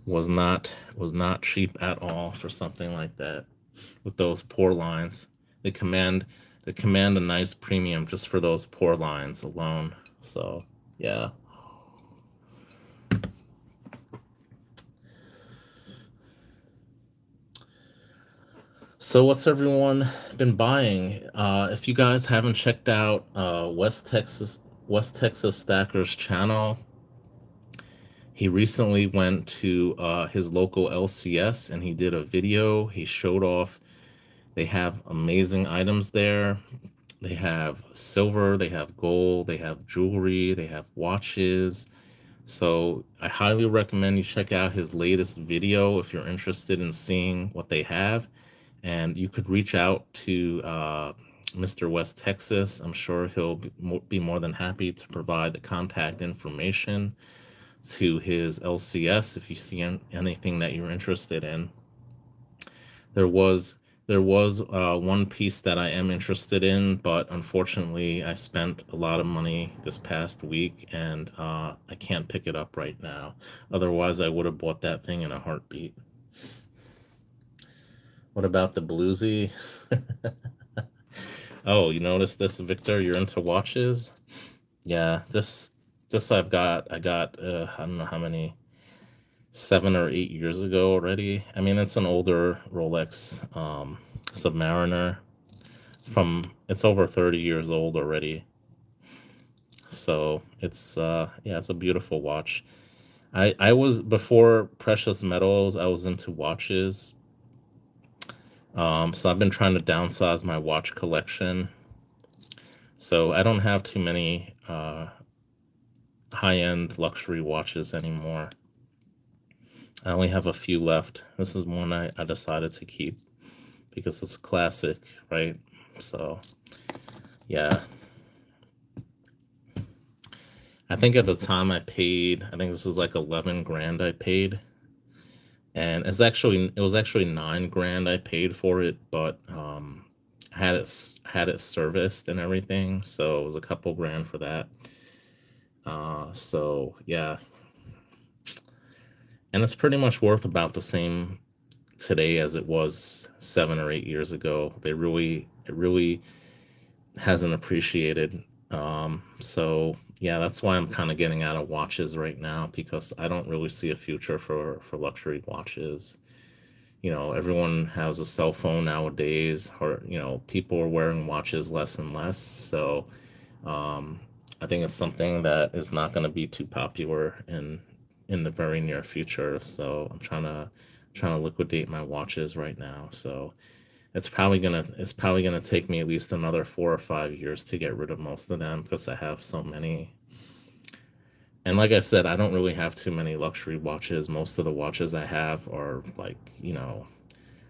was not cheap at all for something like that. With those pour lines, they command a nice premium just for those pour lines alone. So yeah. So what's everyone been buying? If you guys haven't checked out West Texas Stacker's channel, he recently went to his local LCS and he did a video. He showed off. They have amazing items there. They have silver, they have gold, they have jewelry, they have watches. So I highly recommend you check out his latest video if you're interested in seeing what they have. And you could reach out to Mr. West Texas. I'm sure he'll be more than happy to provide the contact information to his LCS if you see anything that you're interested in. There was one piece that I am interested in, but unfortunately I spent a lot of money this past week and I can't pick it up right now. Otherwise I would have bought that thing in a heartbeat. What about the bluesy? Oh, you noticed this, Victor? You're into watches? Yeah, this I got I don't know how many, 7 or 8 years ago already. I mean, it's an older Rolex Submariner it's over 30 years old already. So it's yeah, it's a beautiful watch. I was, before precious metals, I was into watches. So I've been trying to downsize my watch collection. So I don't have too many high-end luxury watches anymore. I only have a few left. This is one I decided to keep because it's classic, right? So yeah, I think at the time I think this was like 11 grand I paid. And it was actually 9 grand I paid for it, but had it serviced and everything, so it was a couple grand for that. So yeah, and it's pretty much worth about the same today as it was 7 or 8 years ago. It really hasn't appreciated. So yeah, that's why I'm kind of getting out of watches right now because I don't really see a future for luxury watches. Everyone has a cell phone nowadays, or people are wearing watches less and less. So um, I think it's something that is not going to be too popular in the very near future. So I'm trying to liquidate my watches right now. So it's probably gonna take me at least another 4 or 5 years to get rid of most of them because I have so many. And like I said, I don't really have too many luxury watches. Most of the watches I have are like,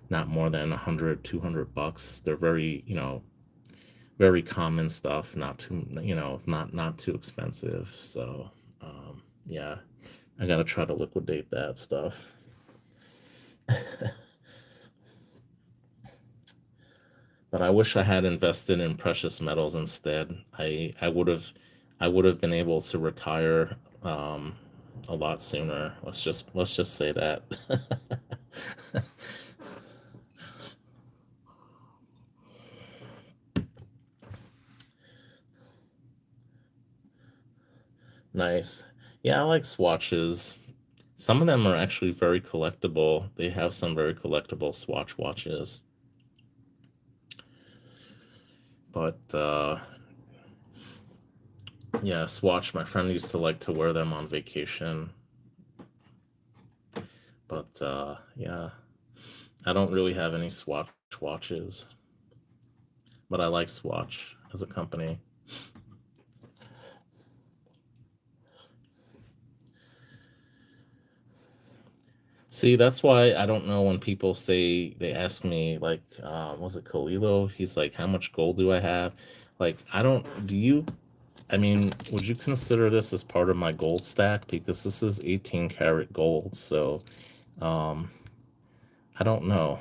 not more than 100, $200. They're very common stuff, not too, not too expensive. So, yeah, I gotta try to liquidate that stuff. But I wish I had invested in precious metals instead. I would have been able to retire a lot sooner. Let's just say that. Nice. Yeah, I like swatches. Some of them are actually very collectible. They have some very collectible swatch watches. But yeah, swatch. My friend used to like to wear them on vacation. But yeah, I don't really have any swatch watches. But I like Swatch as a company. See, that's why I don't know when people say they ask me like, was it Kalilo? He's like, how much gold do I have? Like, I don't. Do you? I mean, would you consider this as part of my gold stack? Because this is 18 karat gold, so um, I don't know.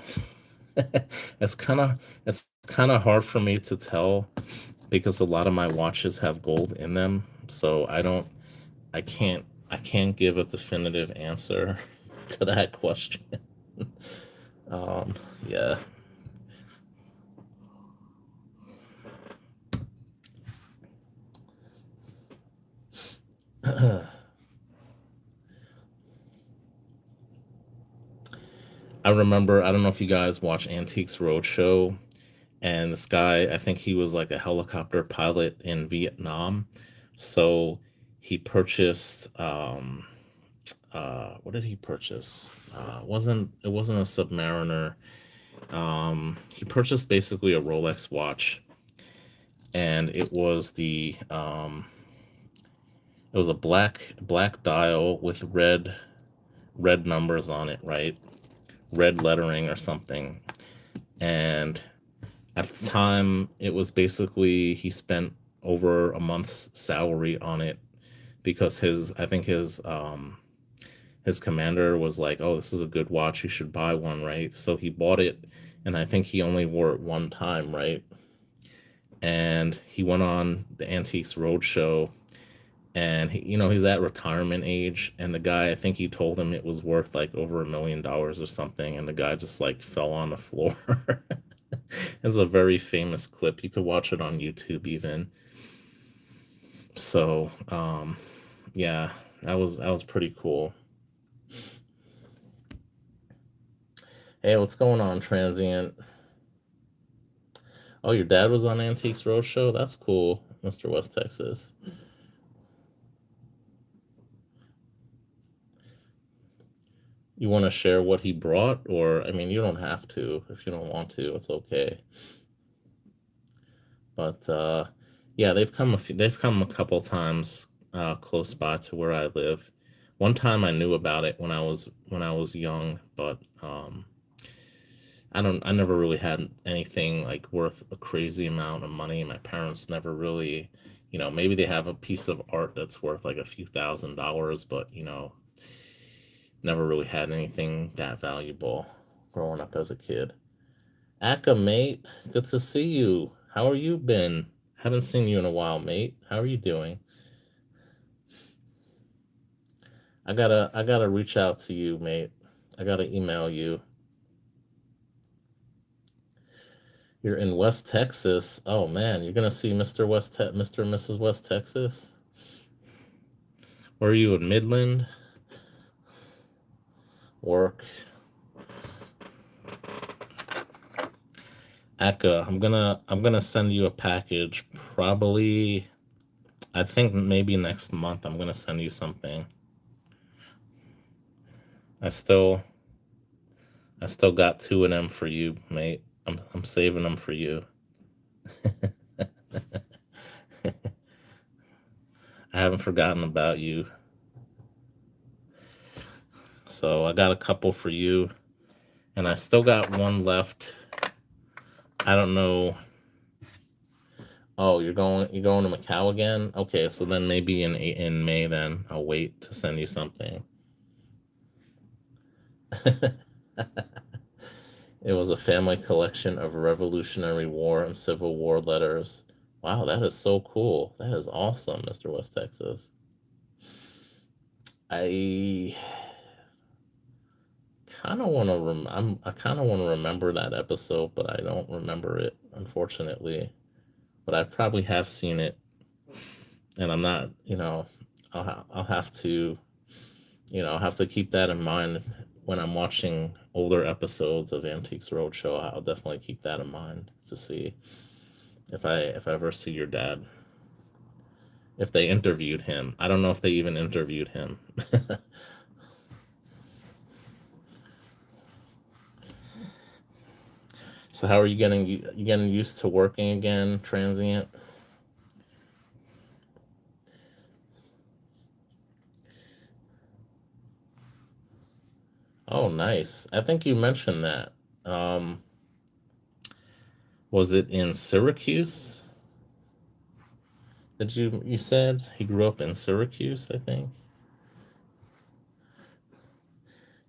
It's kind of hard for me to tell because a lot of my watches have gold in them, so I can't give a definitive answer to that question. Yeah. I remember, I don't know if you guys watch Antiques Roadshow, and this guy, I think he was like a helicopter pilot in Vietnam. So he purchased what did he purchase? It wasn't a Submariner. He purchased basically a Rolex watch, and it was a black dial with red numbers on it, right? Red lettering or something. And at the time, it was basically he spent over a month's salary on it because I think his commander was like, "Oh, this is a good watch. You should buy one, right?" So he bought it, and I think he only wore it one time, right? And he went on the Antiques Roadshow, and he's at retirement age, and the guy, I think he told him it was worth like over $1 million or something, and the guy just like fell on the floor. It's a very famous clip. You could watch it on YouTube even. So yeah, that was pretty cool. Hey, what's going on, Transient? Oh, your dad was on Antiques Roadshow? That's cool, Mr. West Texas. You want to share what he brought, or I mean, you don't have to if you don't want to. It's okay. But yeah, they've come a couple times close by to where I live. One time I knew about it when I was young, but I never really had anything like worth a crazy amount of money. My parents never really, maybe they have a piece of art that's worth like a few $1,000s, but never really had anything that valuable growing up as a kid. Akka, mate, good to see you. How are you been? Haven't seen you in a while, mate. How are you doing? I gotta reach out to you, mate. I gotta email you. You're in West Texas. Oh man, you're gonna see Mr. and Mrs. West Texas. Where are you in Midland? Work. Akka, I'm gonna send you a package. Probably, I think maybe next month. I'm gonna send you something. I still I still got two of them for you, mate. I'm saving them for you. I haven't forgotten about you. So I got a couple for you, and I still got one left. I don't know. Oh, you're going to Macau again? Okay, so then maybe in May then I'll wait to send you something. It was a family collection of Revolutionary War and Civil War letters. Wow, that is so cool. That is awesome, Mr. West Texas. I kind of want to I kind of want to remember that episode, but I don't remember it, unfortunately. But I probably have seen it, and I'm not, I'll have to, I'll have to keep that in mind when I'm watching older episodes of Antiques Roadshow. I'll definitely keep that in mind to see if I ever see your dad. If they interviewed him, I don't know if they even interviewed him. So how are you getting used to working again, transient? Oh, nice. I think you mentioned that. Um, was it in Syracuse? Did you said he grew up in Syracuse, I think.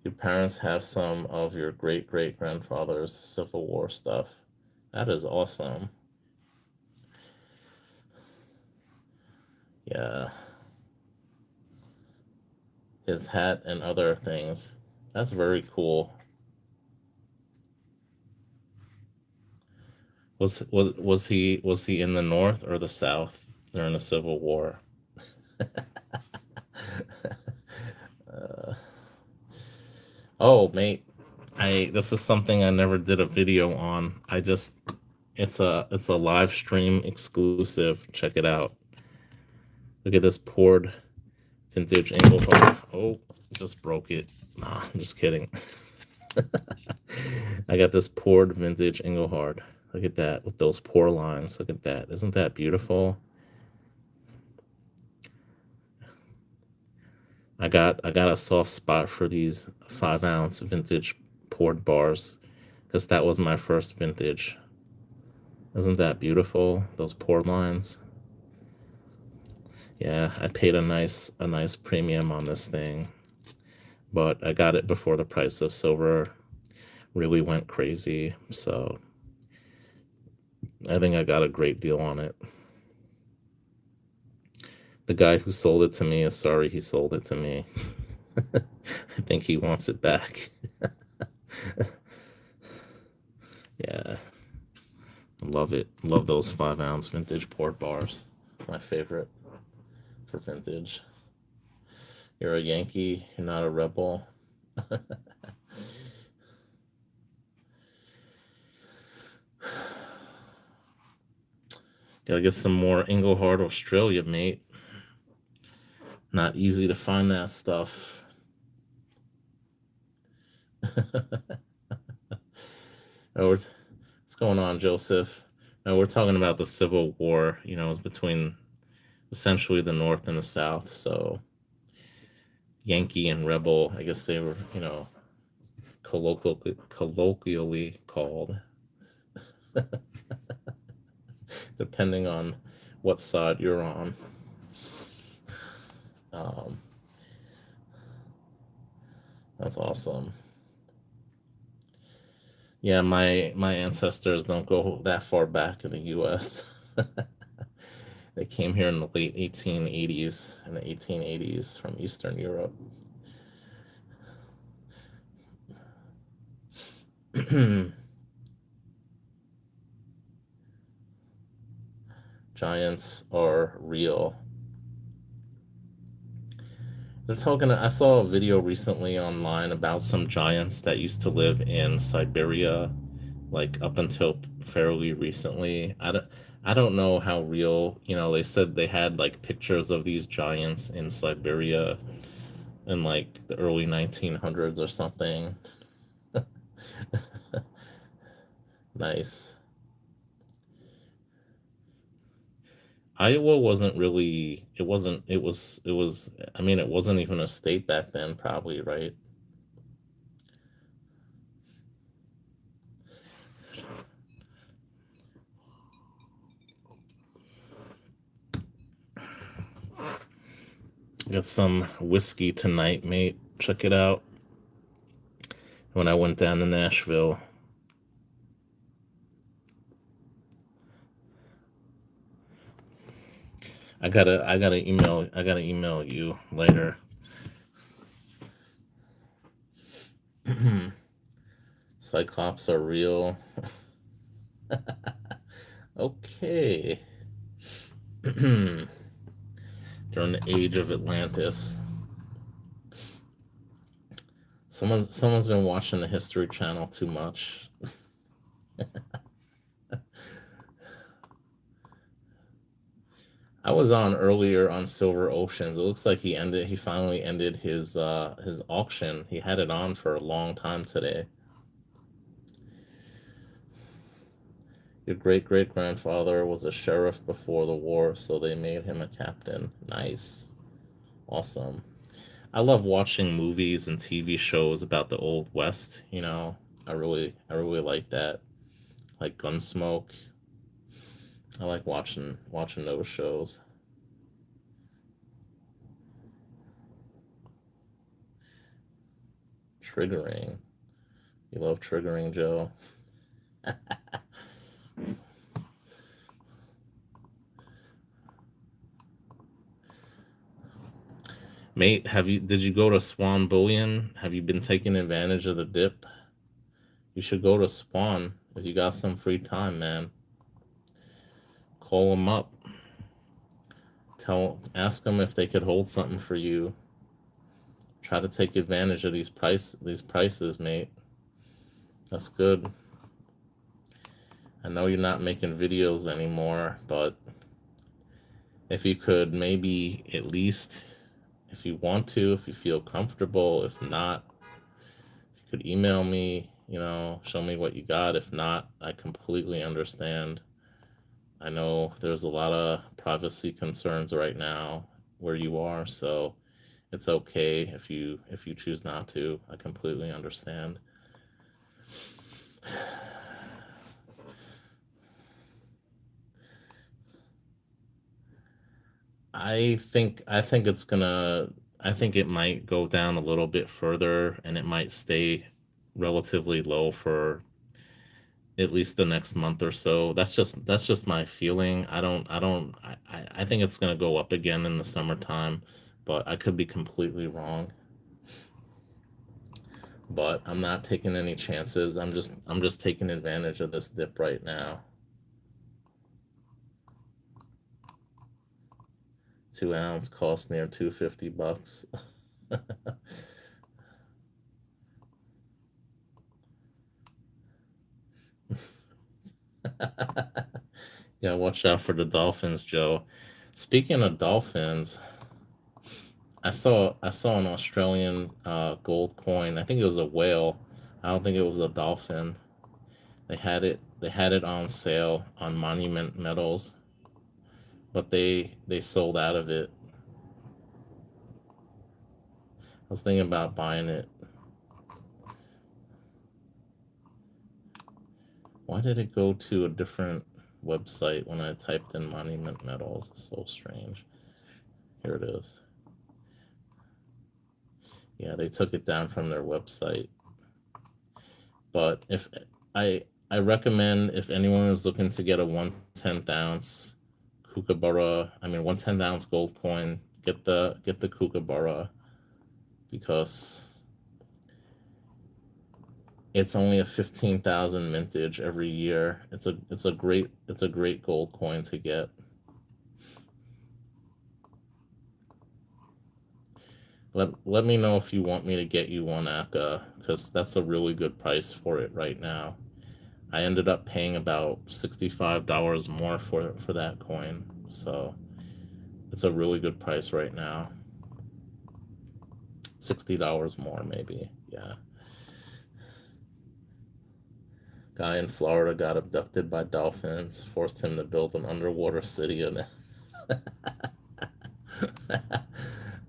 Your parents have some of your great grandfather's Civil War stuff. That is awesome. Yeah, his hat and other things. That's very cool. Was he in the North or the South during the Civil War? uh, oh, mate, I this is something I never did a video on. It's a live stream exclusive. Check it out. Look at this poured vintage Engelhard. Oh, just broke it. Nah, I'm just kidding. I got this poured vintage Engelhard. Look at that with those pour lines. Look at that. Isn't that beautiful? I got a soft spot for these 5 ounce vintage poured bars because that was my first vintage. Isn't that beautiful? Those pour lines. Yeah, I paid a nice premium on this thing, but I got it before the price of silver really went crazy. So I think I got a great deal on it. The guy who sold it to me is sorry he sold it to me. I think he wants it back. Yeah, I love it. Love those 5 ounce vintage port bars. My favorite for vintage. You're a Yankee, you're not a rebel. Gotta get some more Engelhard Australia, mate. Not easy to find that stuff. Oh, what's going on, Joseph? No, we're talking about the Civil War. It was between essentially the North and the South. So Yankee and Rebel, I guess they were, colloquially called, depending on what side you're on. Um, that's awesome. Yeah, my ancestors don't go that far back in the U.S. They came here in the late 1880s, in the 1880s from Eastern Europe. Giants are real. They're talking. I saw a video recently online about some giants that used to live in Siberia, like up until fairly recently. I don't know how real. They said they had like pictures of these giants in Siberia in like the early 1900s or something. Nice. Iowa wasn't really. It wasn't. It was. It was. I mean, it wasn't even a state back then, probably, right? Got some whiskey tonight, mate. Check it out. When I went down to Nashville, I gotta email you later. Cyclops are real. Okay. During the age of Atlantis. Someone's been watching the History Channel too much. I was on earlier on Silver Oceans. It looks like he finally ended his auction. He had it on for a long time today. Your great great grandfather was a sheriff before the war, so they made him a captain. Nice. Awesome. I love watching movies and TV shows about the old West, I really like that. Like Gunsmoke. I like watching those shows. Triggering. You love triggering, Joe. Mate, did you go to Swan Bullion? Have you been taking advantage of the dip? You should go to Swan if you got some free time, man. Call them up. Ask them if they could hold something for you. Try to take advantage of these prices, mate. That's good. I know you're not making videos anymore, but if you could maybe at least, if you want to, if you feel comfortable, if not, you could email me, show me what you got. If not, I completely understand. I know there's a lot of privacy concerns right now where you are, so it's okay if you choose not to. I completely understand. I think it's gonna I think it might go down a little bit further and it might stay relatively low for at least the next month or so. That's just my feeling. I think it's gonna go up again in the summertime, but I could be completely wrong. But I'm not taking any chances. I'm just taking advantage of this dip right now. 2 ounce cost near $250. Yeah, watch out for the dolphins, Joe. Speaking of dolphins, I saw an Australian gold coin. I think it was a whale. I don't think it was a dolphin. They had it on sale on Monument Metals, but they sold out of it. I was thinking about buying it. Why did it go to a different website when I typed in Monument Metals? It's so strange. Here it is. Yeah, they took it down from their website. But if I recommend, if anyone is looking to get a 1/10 ounce Kookaburra, I mean 1/10 ounce gold coin, get the Kookaburra, because it's only a 15,000 mintage every year. It's a great gold coin to get. Let me know if you want me to get you one, Aka, because that's a really good price for it right now. I ended up paying about $65 more for that coin, so it's a really good price right now. $60 more, maybe. Yeah. Guy in Florida got abducted by dolphins, forced him to build an underwater city. And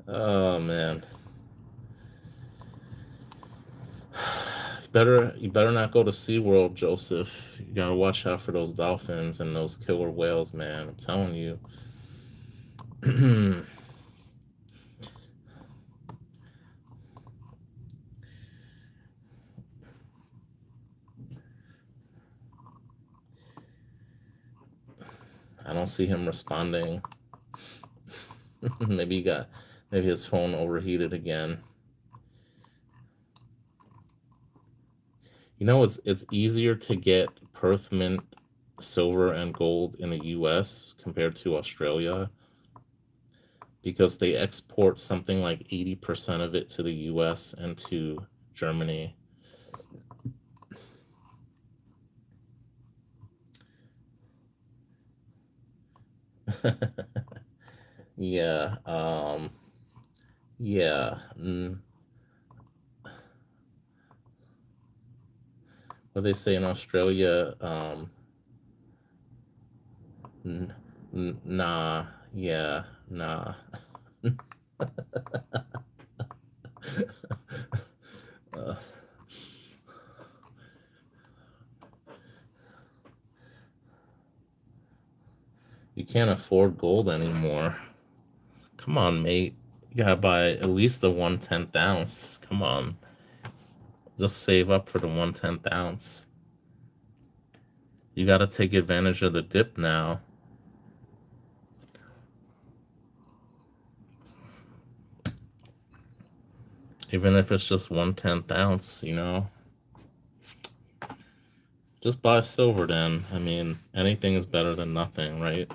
oh man, you better not go to SeaWorld, Joseph. You gotta watch out for those dolphins and those killer whales, man. I'm telling you. I don't see him responding. Maybe his phone overheated again. It's easier to get Perth Mint silver and gold in the US compared to Australia, because they export something like 80% of it to the US and to Germany. Yeah, yeah. What they say in Australia, nah, yeah, nah. uh, you can't afford gold anymore. Come on, mate. You gotta buy at least a 1/10 ounce. Come on. Just save up for the 1/10 ounce. You gotta take advantage of the dip now. Even if it's just 1/10 ounce. Just buy silver then. I mean, anything is better than nothing, right?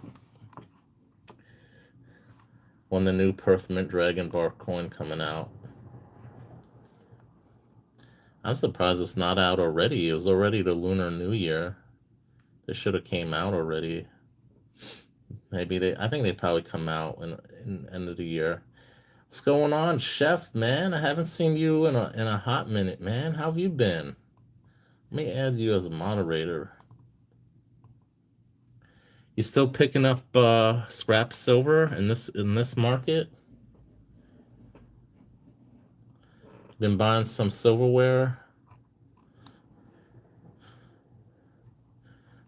When the new Perth Mint Dragon Bar coin coming out. I'm surprised it's not out already. It was already the Lunar New Year. They should have came out already. I think they probably come out in end of the year. What's going on, Chef, man? I haven't seen you in a hot minute, man. How have you been? Let me add you as a moderator. You still picking up scrap silver in this market? Been buying some silverware?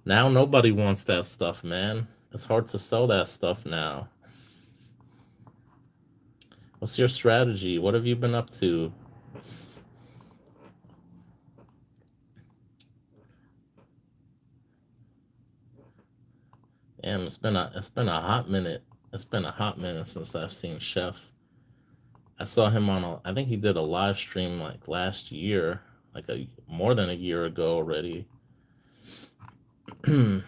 Now nobody wants that stuff, man. It's hard to sell that stuff now. What's your strategy? What have you been up to? Damn, it's been a hot minute. It's been a hot minute since I've seen Chef. I saw him I think he did a live stream like last year, like more than a year ago already. It's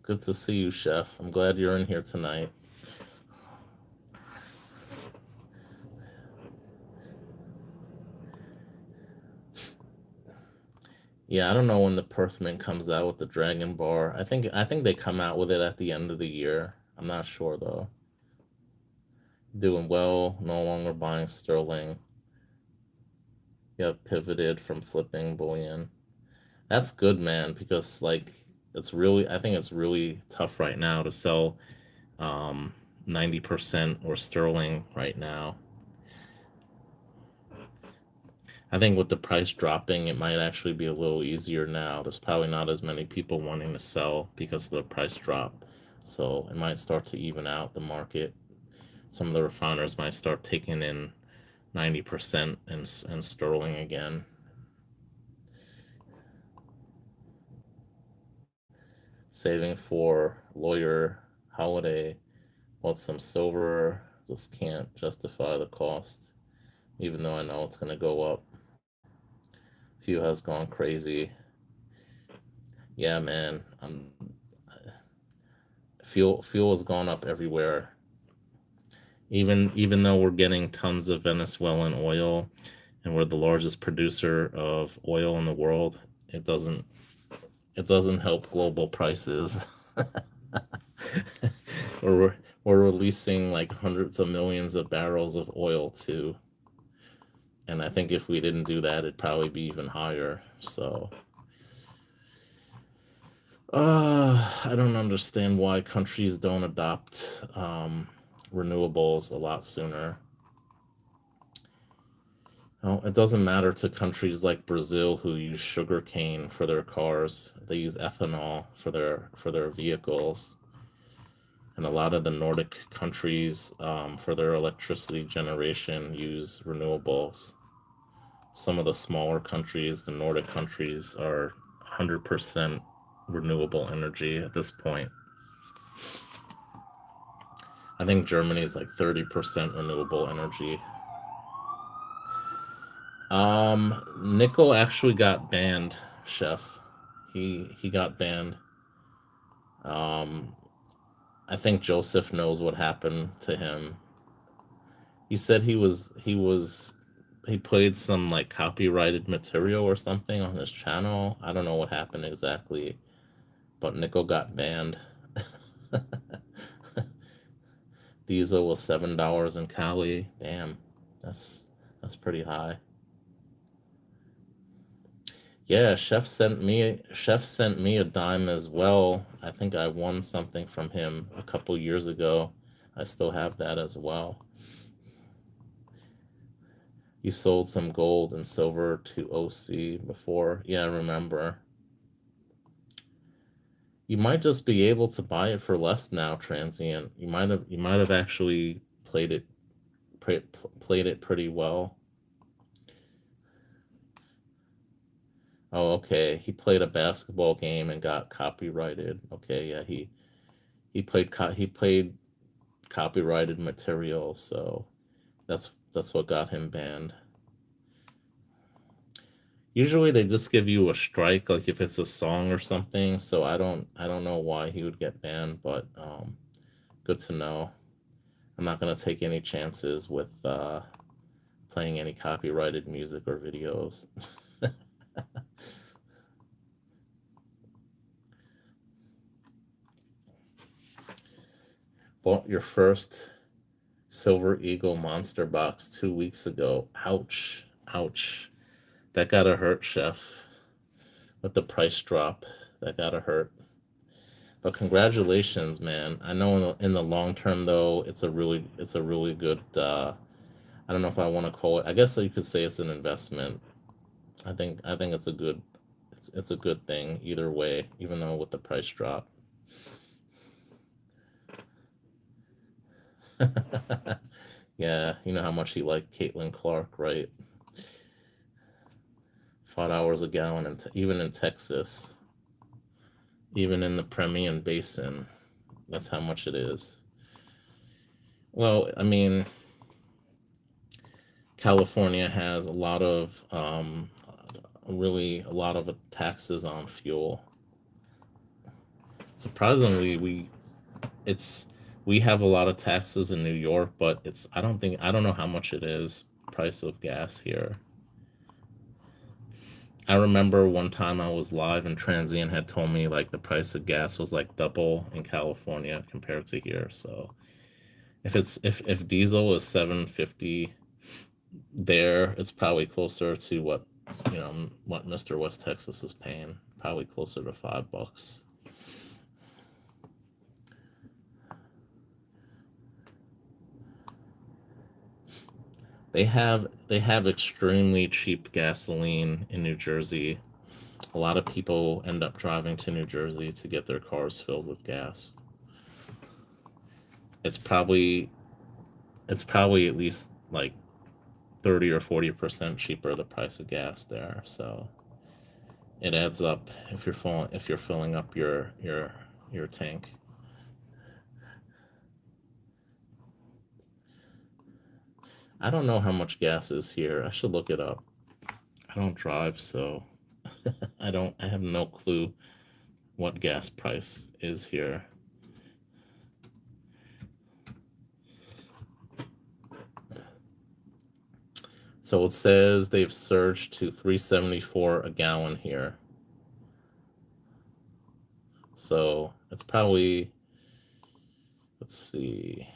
good to see you, Chef. I'm glad you're in here tonight. Yeah, I don't know when the Perth Mint comes out with the Dragon Bar. I think they come out with it at the end of the year. I'm not sure though. Doing well, no longer buying sterling. You have pivoted from flipping bullion. That's good, man, because like it's really I think it's really tough right now to sell 90% or sterling right now. I think with the price dropping, it might actually be a little easier now. There's probably not as many people wanting to sell because of the price drop. So it might start to even out the market. Some of the refiners might start taking in 90% and sterling again. Saving for lawyer holiday, bought some silver, just can't justify the cost, even though I know it's going to go up. Few has gone crazy. Yeah, man. Fuel has gone up everywhere. Even though we're getting tons of Venezuelan oil and we're the largest producer of oil in the world, it doesn't help global prices. we're we're releasing like hundreds of millions of barrels of oil too. And I think if we didn't do that, it'd probably be even higher. So I don't understand why countries don't adopt renewables a lot sooner. Well, it doesn't matter to countries like Brazil who use sugarcane for their cars. They use ethanol for their vehicles, and a lot of the Nordic countries for their electricity generation use renewables. Some of the smaller countries, the Nordic countries, are 100% renewable energy at this point. I think Germany is like 30% renewable energy. Nickel actually got banned, chef. He got banned. Um, I think Joseph knows what happened to him. He said he played some like copyrighted material or something on his channel. I don't know what happened exactly, but Nickel got banned. Diesel was $7 in Cali. Damn, that's pretty high. Yeah, Chef sent me a dime as well. I think I won something from him a couple years ago. I still have that as well. You sold some gold and silver to OC before. Yeah, I remember. You might just be able to buy it for less now, Transient. You might have actually played it pretty well. Oh, okay. He played a basketball game and got copyrighted. Okay, yeah, he played copyrighted material, so that's what got him banned. Usually they just give you a strike, like if it's a song or something. So I don't know why he would get banned, but good to know. I'm not gonna take any chances with playing any copyrighted music or videos. Bought your first Silver Eagle Monster box 2 weeks ago. Ouch, ouch. That gotta hurt, chef. With the price drop, that gotta hurt. But congratulations, man. I know in the long term though, it's a really good. I don't know if I want to call it. I guess you could say it's an investment. I think it's a good thing either way, even though with the price drop. Yeah, you know how much he liked Caitlin Clark, right? $5 a gallon, and even in Texas, even in the Permian Basin, that's how much it is. Well, I mean, California has a lot of really a lot of taxes on fuel. Surprisingly, it's we have a lot of taxes in New York, but I don't know how much it is price of gas here. I remember one time I was live and Transient had told me like the price of gas was like double in California compared to here. So if diesel is 750 there, it's probably closer to what what Mr. West Texas is paying. Probably closer to $5. They have extremely cheap gasoline in New Jersey. A lot of people end up driving to New Jersey to get their cars filled with gas. It's probably it's probably at least like 30 or 40% cheaper the price of gas there. So it adds up if you're filling up your tank. I don't know how much gas is here. I should look it up. I don't drive, so I have no clue what gas price is here. So it says they've surged to 374 a gallon here. So it's probably, let's see.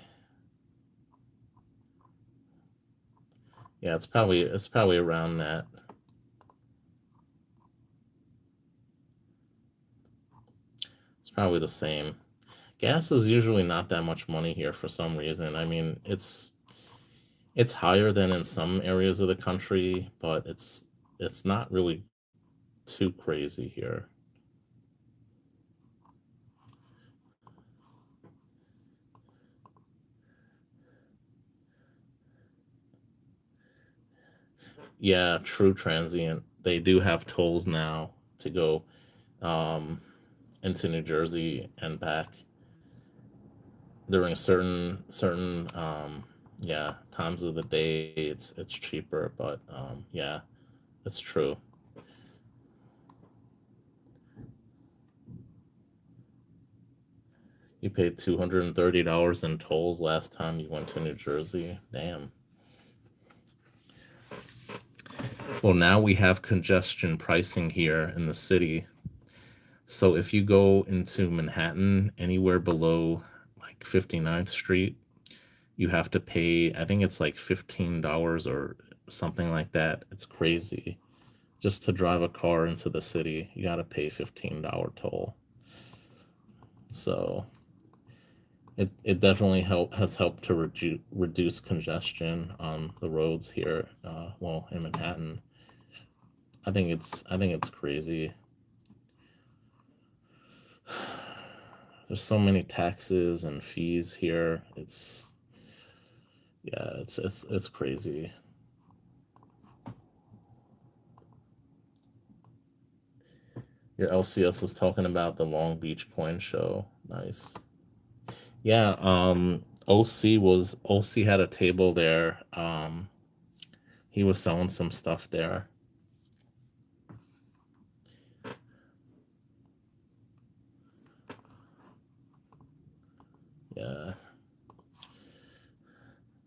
Yeah, it's probably around that. It's probably the same. Gas is usually not that much money here for some reason. I mean, it's higher than in some areas of the country, but it's not really too crazy here. Yeah, true transient. They do have tolls now to go um, into New Jersey and back during certain yeah times of the day. It's cheaper, but yeah, it's true. You paid $230 in tolls last time you went to New Jersey. Damn. Well, now we have congestion pricing here in the city. So if you go into Manhattan, anywhere below like 59th Street, you have to pay, I think it's like $15 or something like that. It's crazy. Just to drive a car into the city, you got to pay $15 toll. So it definitely has helped to reduce congestion on the roads here. Well, in Manhattan, I think it's crazy. There's so many taxes and fees here. It's crazy. Your LCS was talking about the Long Beach Coin Show. Nice. Yeah, OC had a table there. He was selling some stuff there. Yeah.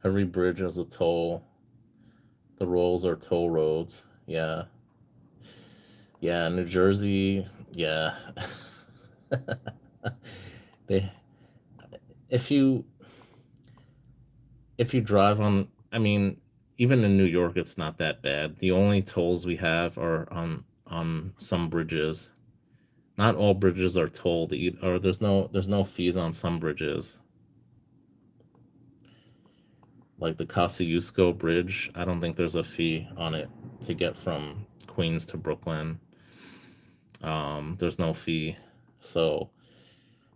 Every bridge has a toll. The rolls are toll roads. Yeah. Yeah, New Jersey, yeah. they if you if you drive on, I mean, even in New York it's not that bad. The only tolls we have are on some bridges. Not all bridges are tolled either, or there's no fees on some bridges. Like the Kosciuszko Bridge, I don't think there's a fee on it to get from Queens to Brooklyn. There's no fee. So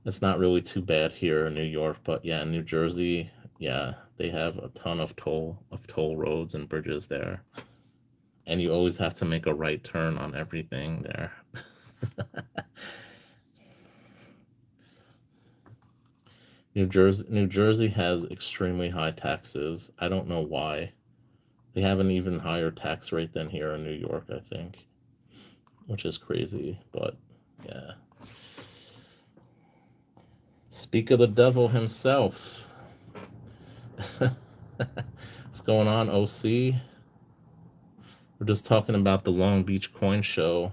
it's not really too bad here in New York, but yeah, in New Jersey, yeah, they have a ton of toll roads and bridges there, and you always have to make a right turn on everything there. New Jersey has extremely high taxes. I don't know why. They have an even higher tax rate than here in New York, I think, which is crazy, but yeah. Speak of the devil himself. What's going on, OC? We're just talking about the Long Beach Coin Show.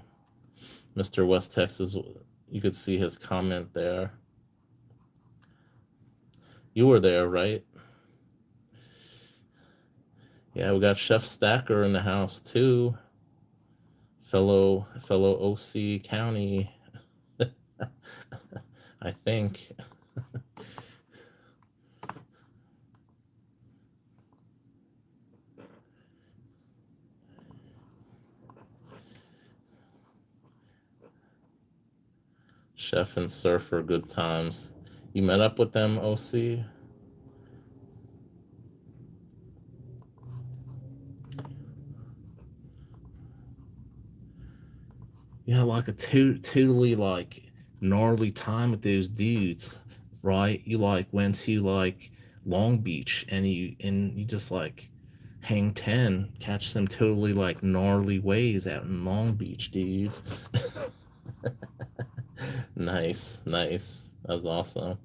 Mr. West Texas, you could see his comment there. You were there, right? Yeah, we got Chef Stacker in the house too. Fellow OC County, I think. Chef and Surfer, good times. You met up with them, OC? Yeah, like a totally like gnarly time with those dudes, right? You like went to like Long Beach and you just like hang 10, catch some totally like gnarly waves out in Long Beach, dudes. Nice, nice. That's awesome.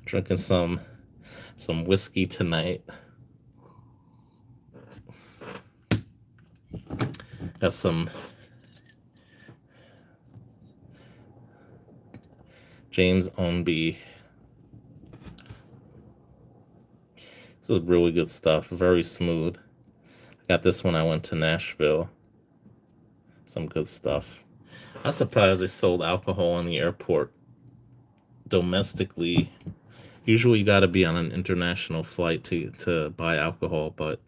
Drinking some whiskey tonight. Got some James Ownby. This is really good stuff. Very smooth. Got this when I went to Nashville. Some good stuff. I'm surprised they sold alcohol in the airport domestically. Usually you got to be on an international flight to buy alcohol, but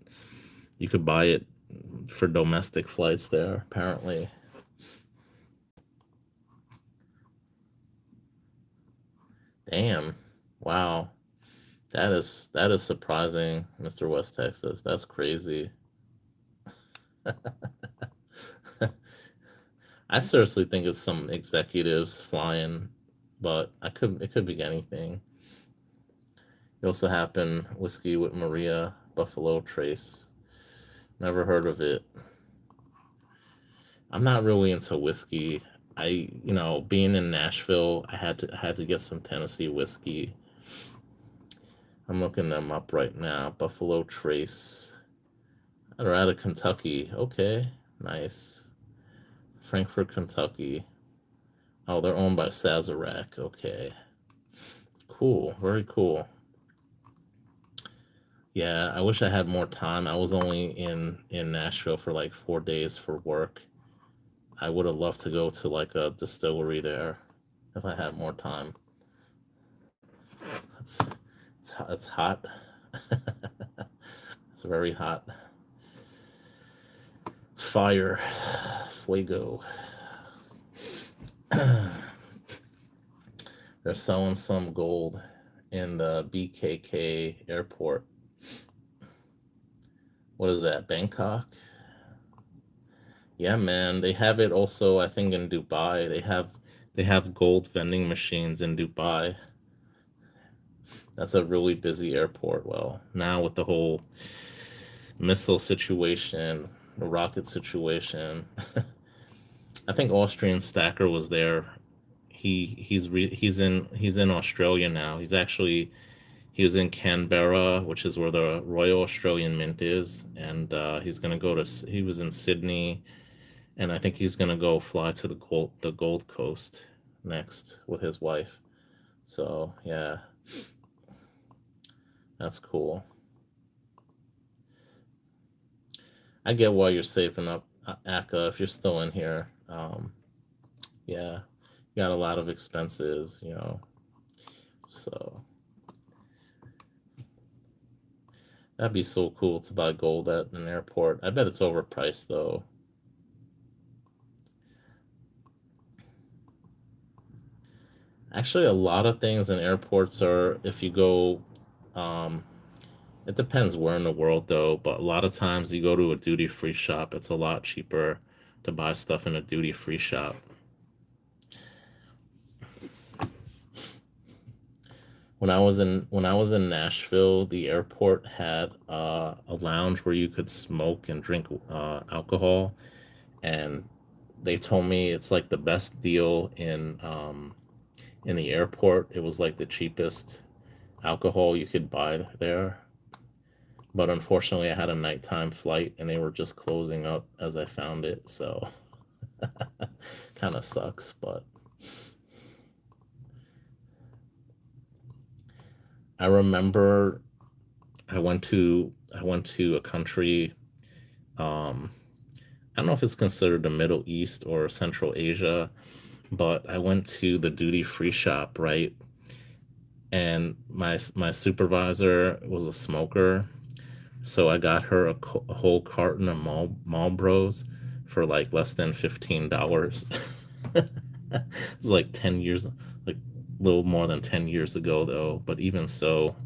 you could buy it for domestic flights there, apparently. Damn. Wow. That is surprising, Mr. West Texas. That's crazy. I seriously think it's some executives flying, but it could be anything. It also happened Whiskey with Maria, Buffalo Trace. Never heard of it. I'm not really into whiskey. Being in Nashville, I had to get some Tennessee whiskey. I'm looking them up right now. Buffalo Trace. They're out of Kentucky. Okay, nice. Frankfort, Kentucky. Oh, they're owned by Sazerac. Okay, cool. Very cool. Yeah, I wish I had more time. I was only in Nashville for like 4 days for work. I would have loved to go to like a distillery there if I had more time. It's it's hot. It's very hot. It's fire, fuego. They're selling some gold in the BKK airport. What is that? Bangkok? Yeah, man. They have it also, I think, in Dubai. They have gold vending machines in Dubai. That's a really busy airport. Well, now with the whole missile situation, the rocket situation, I think Austrian Stacker was there. He's in Australia now. He was in Canberra, which is where the Royal Australian Mint is, and he's gonna go to. He was in Sydney, and I think he's gonna go fly to the Gold Coast next with his wife. So yeah, that's cool. I get why you're saving up, Aka, if you're still in here. Yeah, you got a lot of expenses. So that'd be so cool to buy gold at an airport. I bet it's overpriced though. Actually, a lot of things in airports are, if you go, um, it depends where in the world though, but a lot of times you go to a duty free shop, it's a lot cheaper to buy stuff in a duty free shop. When I was in Nashville, the airport had a lounge where you could smoke and drink alcohol, and they told me it's like the best deal in the airport. It was like the cheapest alcohol you could buy there. But unfortunately, I had a nighttime flight and they were just closing up as I found it. So kind of sucks. But I remember I went to a country. Um, I don't know if it's considered the Middle East or Central Asia, but I went to the duty free shop, right? And my supervisor was a smoker, so I got her a whole carton of Marlboros for like less than $15. It was like 10 years, like a little more than 10 years ago, though. But even so,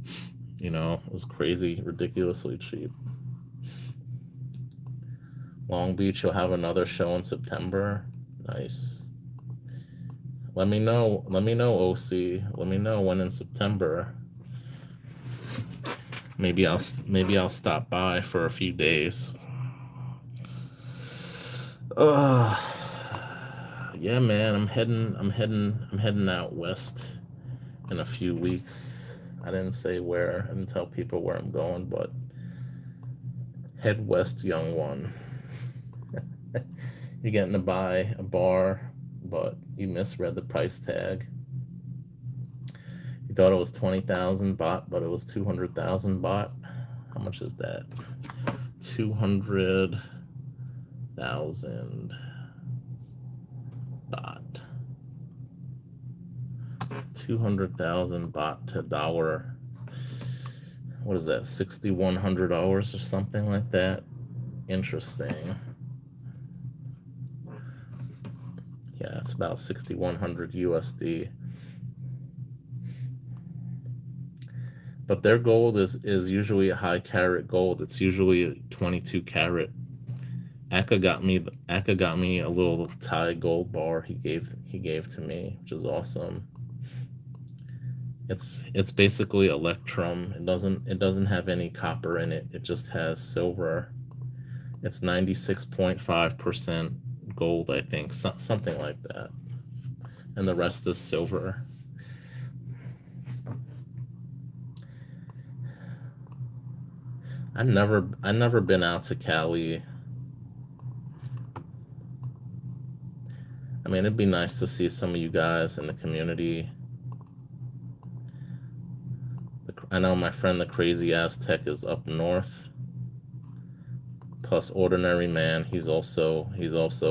it was crazy, ridiculously cheap. Long Beach will have another show in September. Nice. Let me know. Let me know, OC. Let me know when in September. Maybe I'll stop by for a few days. Uh yeah, man. I'm heading out west in a few weeks. I didn't say where. I didn't tell people where I'm going, but head west, young one. You're getting to buy a bar, but you misread the price tag. You thought it was 20,000 baht, but it was 200,000 baht. How much is that? 200,000 baht. 200,000 baht to dollar. What is that? $6,100 or something like that. Interesting. Yeah, it's about 6,100 USD. But their gold is usually a high carat gold. It's usually 22 carat. Aka got me a little Thai gold bar he gave to me, which is awesome. It's basically electrum. It doesn't have any copper in it. It just has silver. It's 96.5% gold, I think, something like that, and the rest is silver. I never been out to Cali. I mean, it'd be nice to see some of you guys in the community. I know my friend the Crazy Aztec is up north. Plus, Ordinary Man, he's also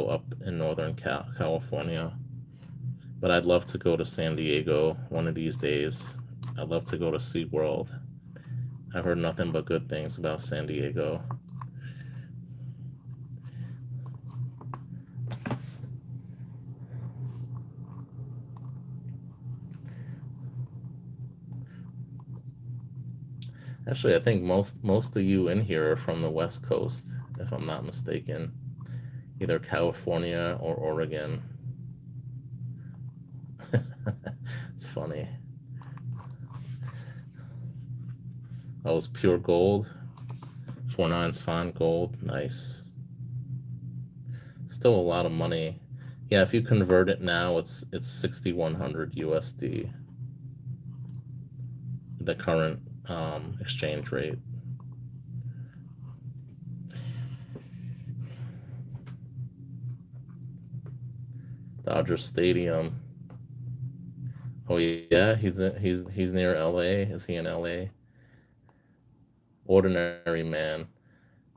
up in Northern California. But I'd love to go to San Diego one of these days. I'd love to go to SeaWorld. I've heard nothing but good things about San Diego. Actually, I think most of you in here are from the West Coast, if I'm not mistaken, either California or Oregon. It's funny. That was pure gold. 4.9's fine gold. Nice. Still a lot of money. Yeah, if you convert it now, it's 6,100 USD. The current exchange rate. Dodger Stadium. Oh yeah, he's near LA. Is he in LA? Ordinary Man.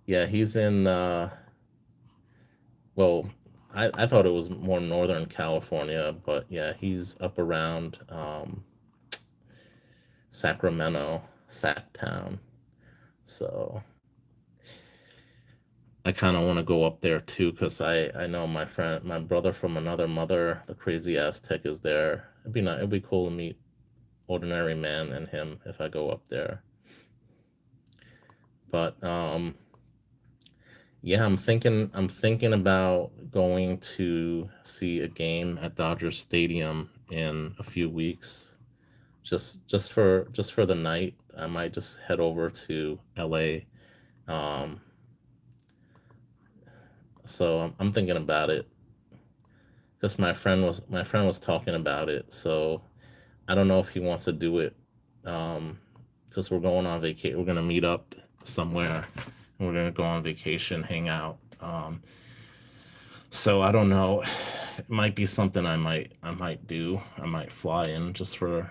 Yeah, he's in. Well, I thought it was more Northern California, but yeah, he's up around Sacramento, Sacktown. So I kind of want to go up there too, because I know my brother from another mother, the Crazy Aztec, is there. It'd be cool to meet Ordinary Man and him if I go up there. But yeah, I'm thinking about going to see a game at Dodger Stadium in a few weeks. Just for the night. I might just head over to LA. Um, so I'm thinking about it. Because my friend was talking about it. So I don't know if he wants to do it because we're going on vacation. We're gonna meet up somewhere, and we're gonna go on vacation, hang out. So I don't know. It might be something I might do. I might fly in just for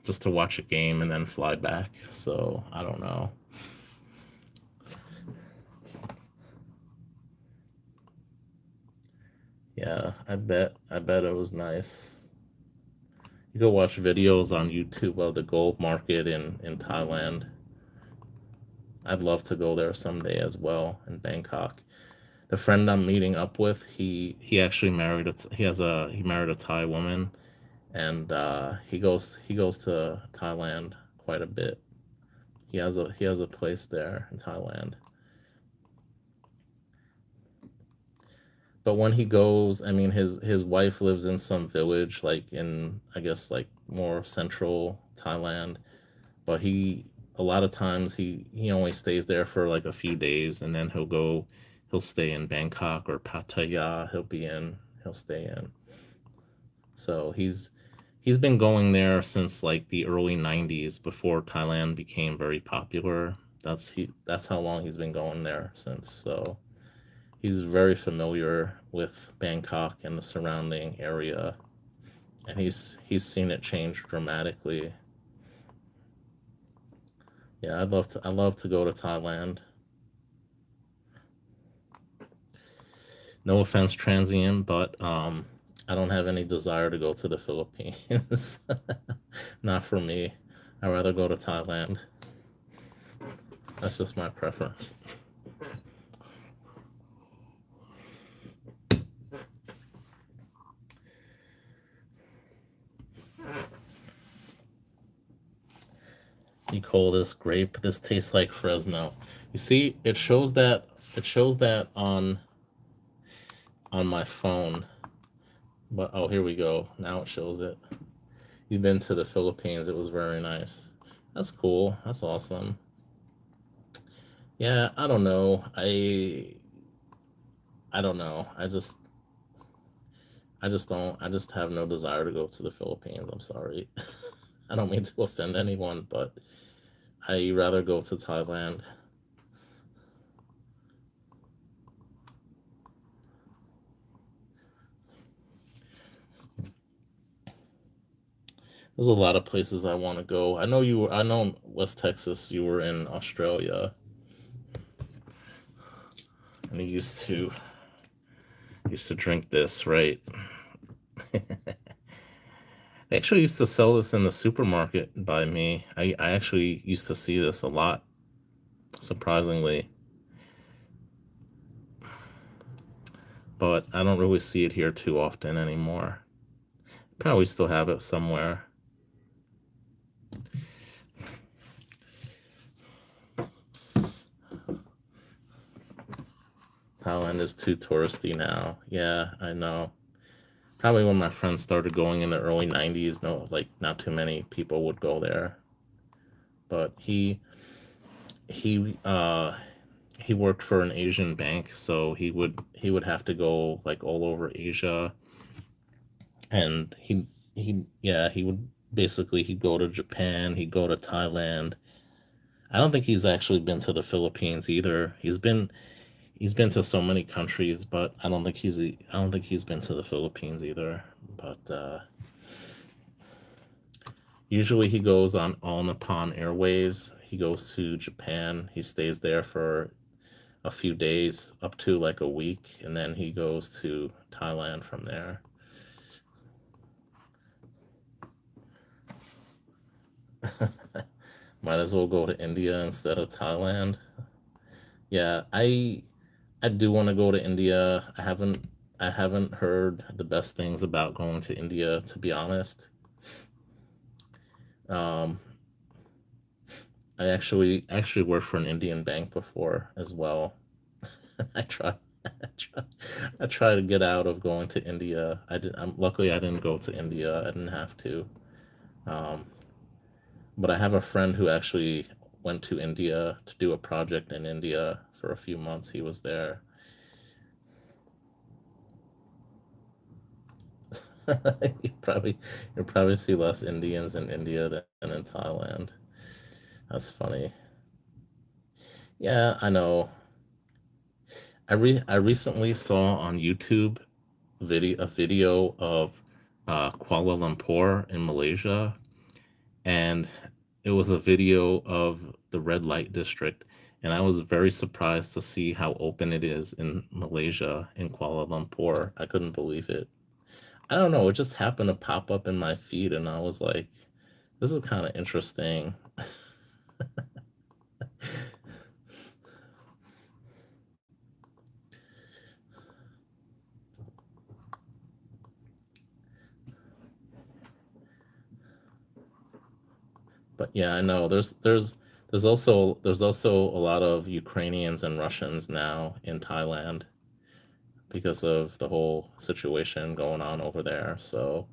just to watch a game and then fly back. So I don't know. Yeah, I bet it was nice. You go watch videos on YouTube of the gold market in Thailand. I'd love to go there someday as well in Bangkok. The friend I'm meeting up with, he actually married he married a Thai woman, and he goes to Thailand quite a bit. He has a place there in Thailand. But when he goes, I mean, his wife lives in some village, like in, I guess, like more central Thailand. But a lot of times he only stays there for like a few days, and then he'll stay in Bangkok or Pattaya. He'll stay in. So he's been going there since like the early 90s, before Thailand became very popular. That's how long he's been going there since. So he's very familiar with Bangkok and the surrounding area, and he's seen it change dramatically. Yeah, I'd love to go to Thailand. No offense, transient, but I don't have any desire to go to the Philippines. Not for me. I'd rather go to Thailand. That's just my preference. You call this grape? This tastes like Fresno. You see, it shows that on my phone. But oh, here we go. Now it shows it. You've been to the Philippines. It was very nice. That's cool. That's awesome. Yeah, I don't know. I don't know. I just don't. I just have no desire to go to the Philippines. I'm sorry. I don't mean to offend anyone, but I rather go to Thailand. There's a lot of places I want to go. I know in West Texas you were in Australia, and you used to drink this, right? They actually used to sell this in the supermarket by me. I actually used to see this a lot, surprisingly, but I don't really see it here too often anymore. Probably still have it somewhere. Thailand is too touristy now. Yeah, I know. Probably when my friends started going in the early 90s, no, like not too many people would go there. But he he worked for an Asian bank, so he would have to go like all over Asia, and he would basically he'd go to Japan, he'd go to Thailand. I don't think he's actually been to the Philippines either. He's been to so many countries, but I don't think he's been to the Philippines either. But usually he goes on All Nippon Airways. He goes to Japan. He stays there for a few days, up to like a week, and then he goes to Thailand from there. Might as well go to India instead of Thailand. Yeah, I do want to go to India. I haven't heard the best things about going to India, to be honest. Um, I actually worked for an Indian bank before as well. I try I try I try to get out of going to India. Luckily I didn't go to India. I didn't have to. Um, but I have a friend who actually went to India to do a project in India for a few months. He was there. you probably you probably see less Indians in India than in Thailand. That's funny. Yeah, I know. I recently saw on YouTube a video of Kuala Lumpur in Malaysia, and it was a video of the red light district, and I was very surprised to see how open it is in Malaysia in Kuala Lumpur. I couldn't believe it. I don't know, it just happened to pop up in my feed, and I was like, this is kind of interesting. But yeah, I know there's also a lot of Ukrainians and Russians now in Thailand because of the whole situation going on over there. So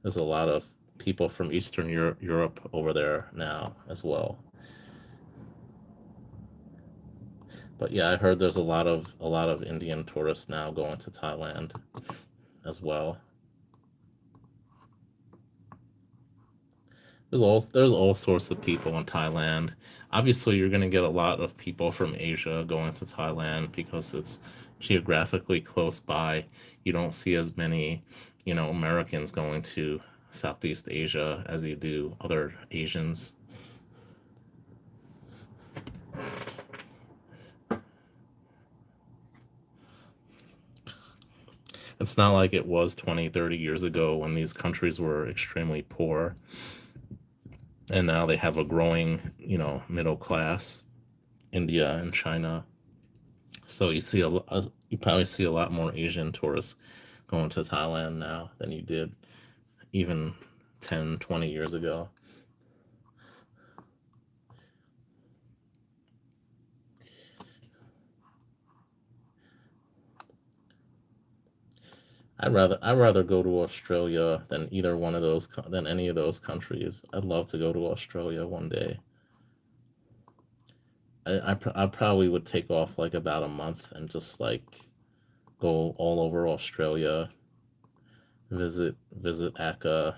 there's a lot of people from Eastern Europe over there now as well. But yeah, I heard there's a lot of Indian tourists now going to Thailand as well. There's all sorts of people in Thailand. Obviously, you're going to get a lot of people from Asia going to Thailand because it's geographically close by. You don't see as many, Americans going to Southeast Asia as you do other Asians. It's not like it was 20, 30 years ago when these countries were extremely poor, and now they have a growing, middle class, India and China. So you probably see a lot more Asian tourists going to Thailand now than you did even 10, 20 years ago. I'd rather go to Australia than either one of those than any of those countries. I'd love to go to Australia one day. I probably would take off like about a month and just like go all over Australia, visit Akka,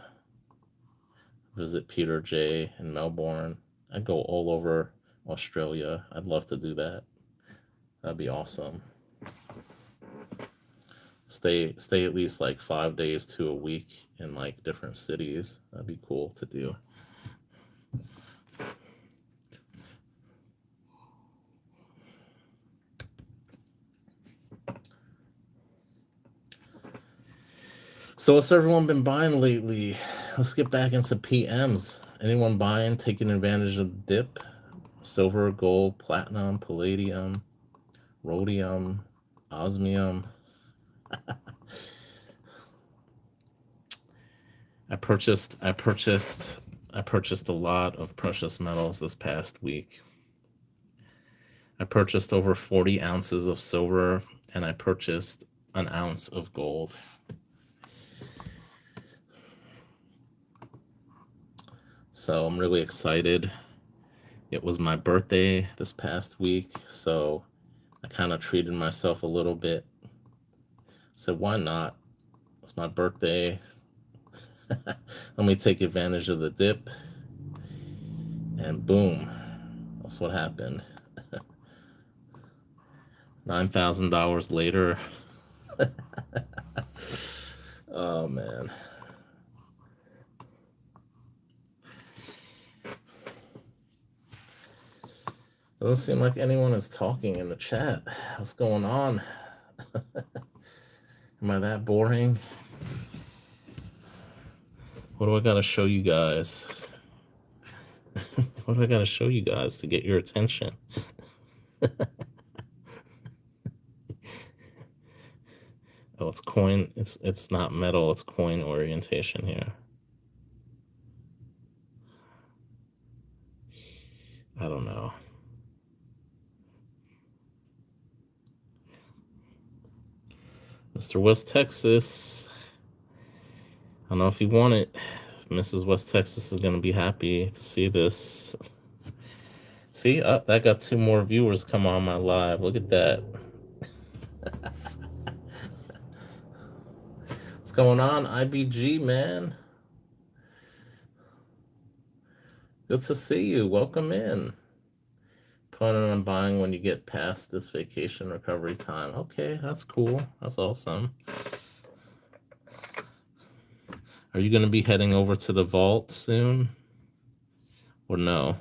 visit Peter J in Melbourne. I'd go all over Australia. I'd love to do that. That'd be awesome. Stay at least like 5 days to a week in like different cities. That'd be cool to do. So what's everyone been buying lately? Let's get back into PMs. Anyone buying, taking advantage of the dip? Silver, gold, platinum, palladium, rhodium, osmium. I purchased a lot of precious metals this past week. I purchased over 40 ounces of silver, and I purchased an ounce of gold. So I'm really excited. It was my birthday this past week, so I kind of treated myself a little bit. So why not? It's my birthday. Let me take advantage of the dip, and boom, that's what happened. $9,000 later. Oh man. Doesn't seem like anyone is talking in the chat. What's going on? Am I that boring? What do I gotta show you guys? What do I gotta show you guys to get your attention? Oh, it's coin. It's not metal. It's coin orientation here. I don't know. Mr. West Texas. I don't know if you want it. Mrs. West Texas is gonna be happy to see this. See, that got 2 more viewers come on my live. Look at that. going on, IBG, man? Good to see you. Welcome in. Planning on buying when you get past this vacation recovery time. Okay, that's cool. That's awesome. Are you going to be heading over to the vault soon? Or no?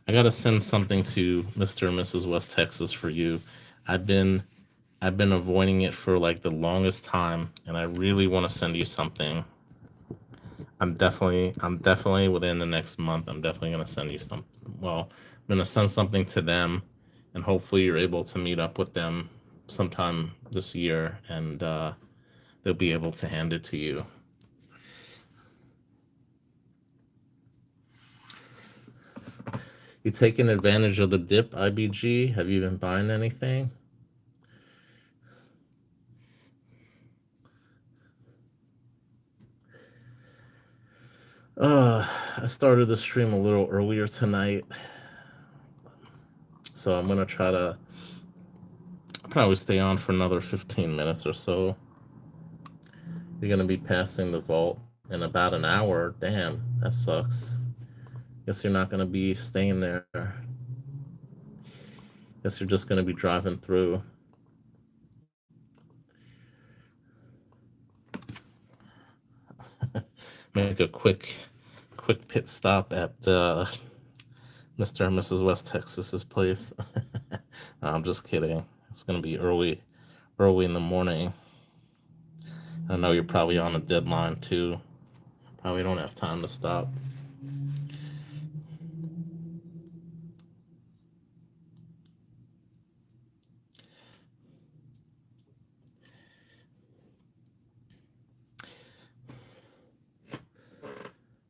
I got to send something to Mr. and Mrs. West Texas for you. I've been avoiding it for like the longest time, and I really want to send you something. I'm definitely within the next month. I'm definitely gonna send you some. Well, I'm gonna send something to them, and hopefully you're able to meet up with them sometime this year, and they'll be able to hand it to you. You taking advantage of the dip, IBG? Have you been buying anything? I started the stream a little earlier tonight, so I'm gonna try to probably stay on for another 15 minutes or so. You're gonna be passing the vault in about an hour. Damn, that sucks. Guess you're not gonna be staying there. Guess you're just gonna be driving through. Make a quick pit stop at Mr. and Mrs. West Texas's place. No, I'm just kidding. It's gonna be early in the morning. I know you're probably on a deadline too. Probably don't have time to stop.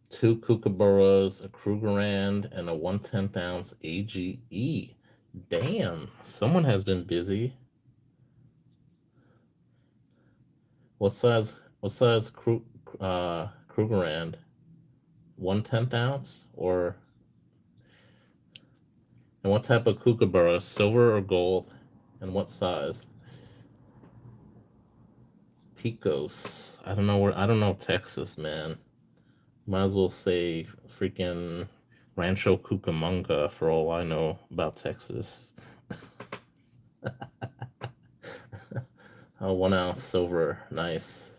Two Kookaburras, a Krugerrand, and a 1/10 ounce AGE. Damn, someone has been busy. What size Krugerrand? 1/10 ounce or and what type of Kookaburra? Silver or gold? And what size? Pecos. I don't know Texas, man. Might as well say freaking Rancho Cucamonga for all I know about Texas. 1 ounce silver. Nice.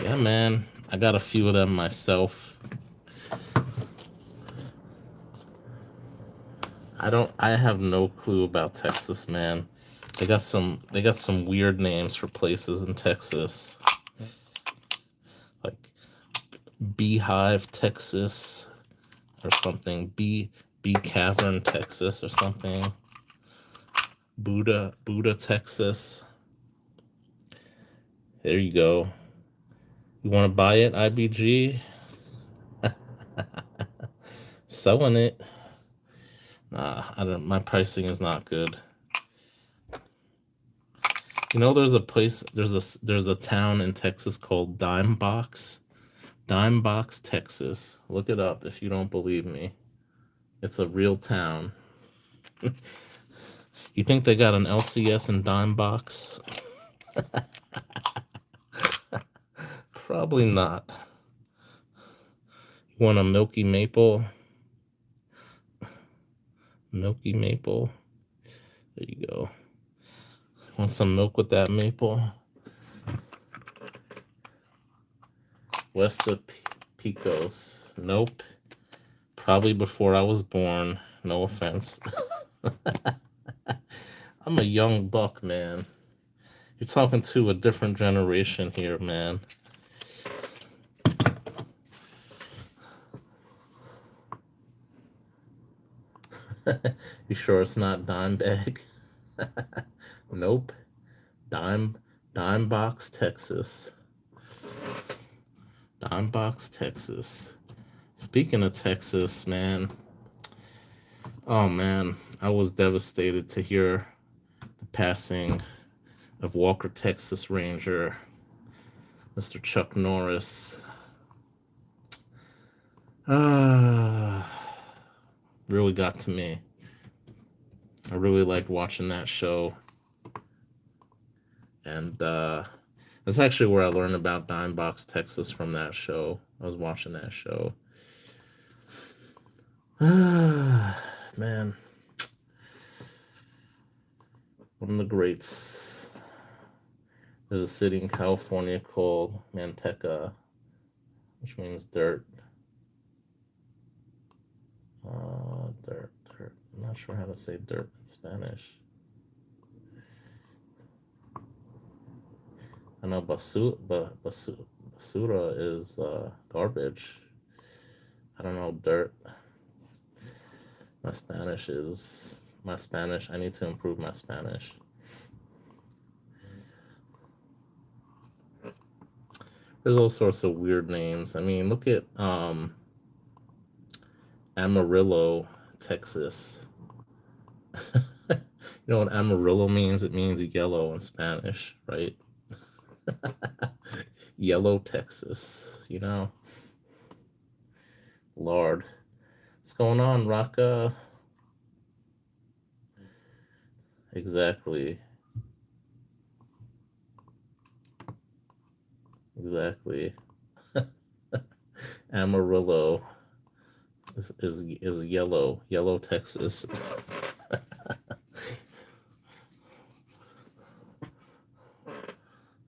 Yeah, man. I got a few of them myself. I have no clue about Texas, man. They got some weird names for places in Texas. Like Beehive, Texas or something. Bee Cavern, Texas or something. Buddha, Texas. There you go. You want to buy it, IBG? Selling it. Nah, my pricing is not good. You know, there's a town in Texas called Dime Box, Texas. Look it up if you don't believe me. It's a real town. You think they got an LCS in Dime Box? Probably not. You want a Milky Maple? Milky Maple. There you go. Want some milk with that maple? West of Pecos. Nope. Probably before I was born. No offense. I'm a young buck, man. You're talking to a different generation here, man. You sure it's not Dime Bag? Nope. Dime Box, Texas. Dime Box, Texas. Speaking of Texas, man. Oh man, I was devastated to hear the passing of Walker, Texas Ranger, Mr. Chuck Norris. Really got to me. I really liked watching that show. And that's actually where I learned about Dime Box Texas from that show. I was watching that show. Man, one of the greats. There's a city in California called Manteca, which means dirt. Dirt. I'm not sure how to say dirt in Spanish. I know basura is garbage. I don't know dirt. My Spanish. I need to improve my Spanish. There's all sorts of weird names. I mean, look at Amarillo, Texas. You know what Amarillo means? It means yellow in Spanish, right? Yellow, Texas, you know? Lord. What's going on, Raka? Exactly. Amarillo is yellow, Texas.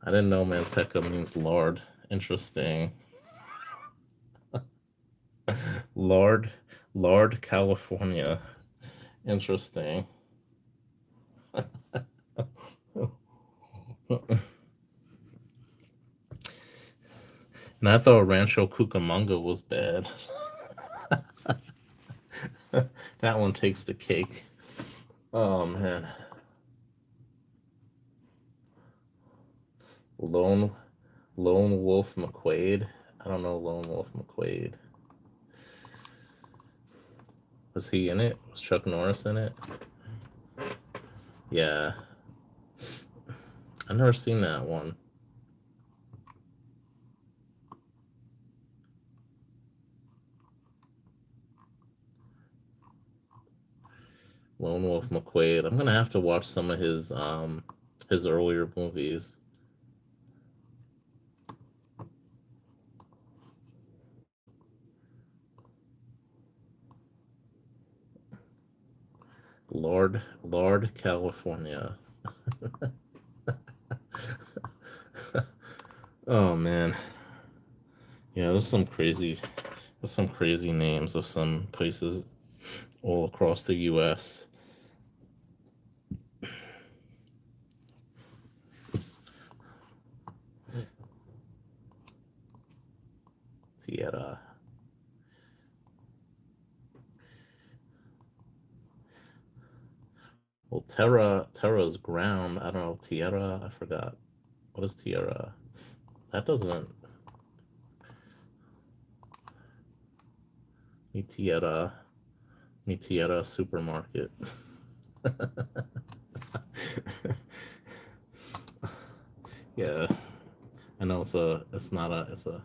I didn't know Manteca means Lord. Interesting. Lord, California. Interesting. And I thought Rancho Cucamonga was bad. That one takes the cake. Oh man. Lone Wolf McQuade. I don't know Lone Wolf McQuade. Was he in it? Was Chuck Norris in it? Yeah. I've never seen that one. Lone Wolf McQuade. I'm gonna have to watch some of his earlier movies. Lord, California. Oh man. Yeah, there's some crazy names of some places all across the US. Tierra. Well, Terra's ground. I don't know. Tierra, I forgot. What is Tierra? That doesn't. Mi Tierra supermarket. Yeah, I know it's a. It's not a. It's a.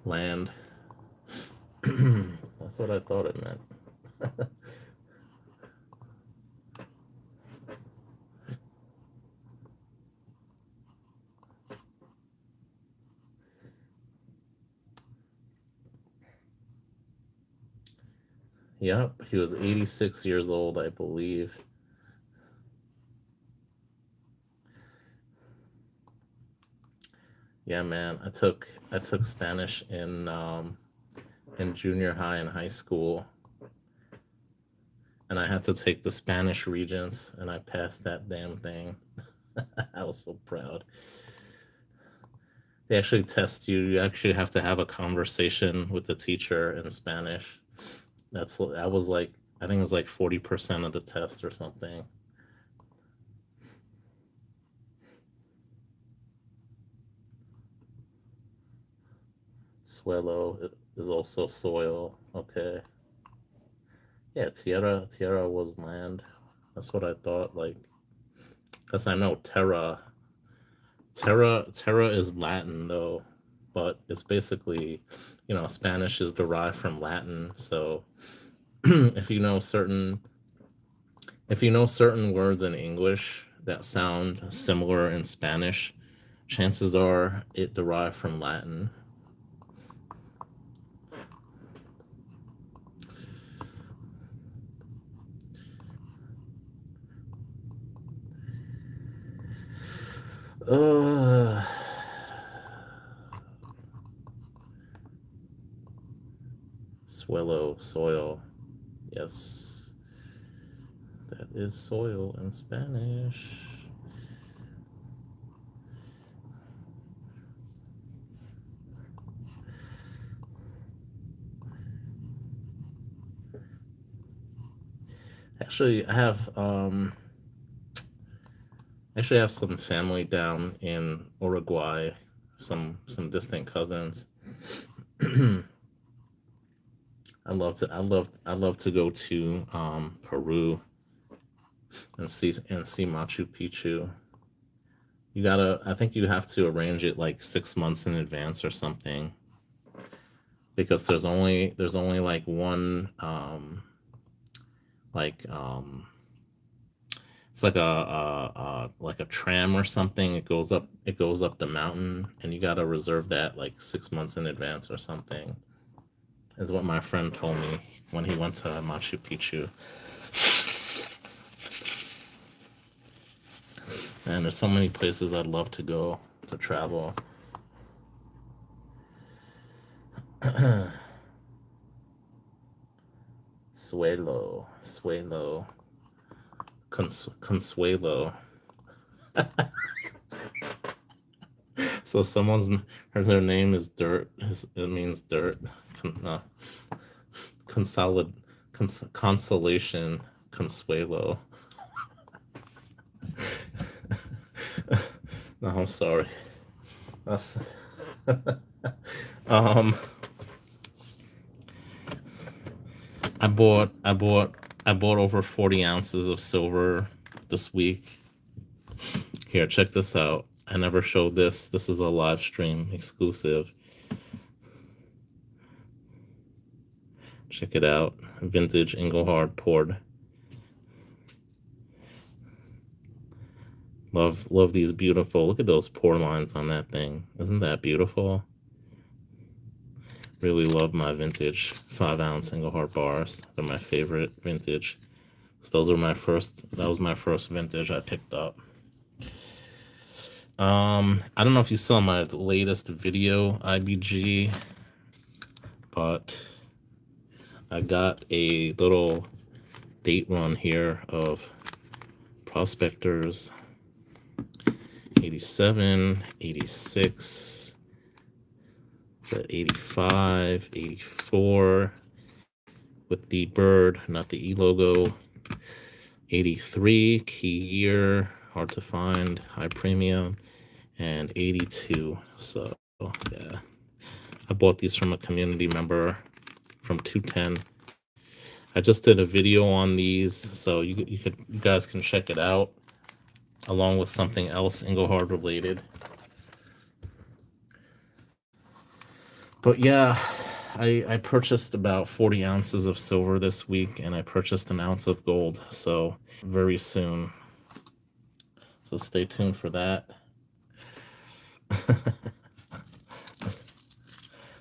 Land. That's what I thought it meant. Yep, he was 86 years old, I believe. Yeah, man. I took Spanish in junior high and high school, and I had to take the Spanish Regents, and I passed that damn thing. I was so proud. They actually test you. You actually have to have a conversation with the teacher in Spanish. That was like, I think it was like 40% of the test or something. Suelo is also soil. Okay. Yeah, tierra was land. That's what I thought. Like, because I know terra is Latin though. but it's basically, Spanish is derived from Latin. So if you know certain words in English that sound similar in Spanish, chances are it derived from Latin. Uh, Suelo, soil. Yes, that is soil in Spanish. Actually, I have some family down in Uruguay, some distant cousins. I'd love to go to Peru and see Machu Picchu. I think you have to arrange it like 6 months in advance or something, because there's only like one like it's like a tram or something. It goes up the mountain, and you gotta reserve that like 6 months in advance or something, is what my friend told me when he went to Machu Picchu. And there's so many places I'd love to go to travel. Suelo, Consuelo. So their name is Dirt. It means dirt. Consolation, Consuelo. No, I'm sorry. That's um. I bought over 40 ounces of silver this week. Here, check this out. I never showed this. This is a live stream exclusive. Check it out. Vintage Engelhard poured. Love these beautiful. Look at those pour lines on that thing. Isn't that beautiful? Really love my vintage 5-ounce Engelhard bars. They're my favorite vintage. So that was my first vintage I picked up. I don't know if you saw my latest video, IBG, but I got a little date run here of Prospectors 87, 86, 85, 84 with the bird, not the E logo. 83, key year, hard to find, high premium, and 82. So yeah, I bought these from a community member from 210. I just did a video on these, so you guys can check it out, along with something else Engelhard related. But yeah, I purchased about 40 ounces of silver this week, and I purchased an ounce of gold, so very soon. So stay tuned for that.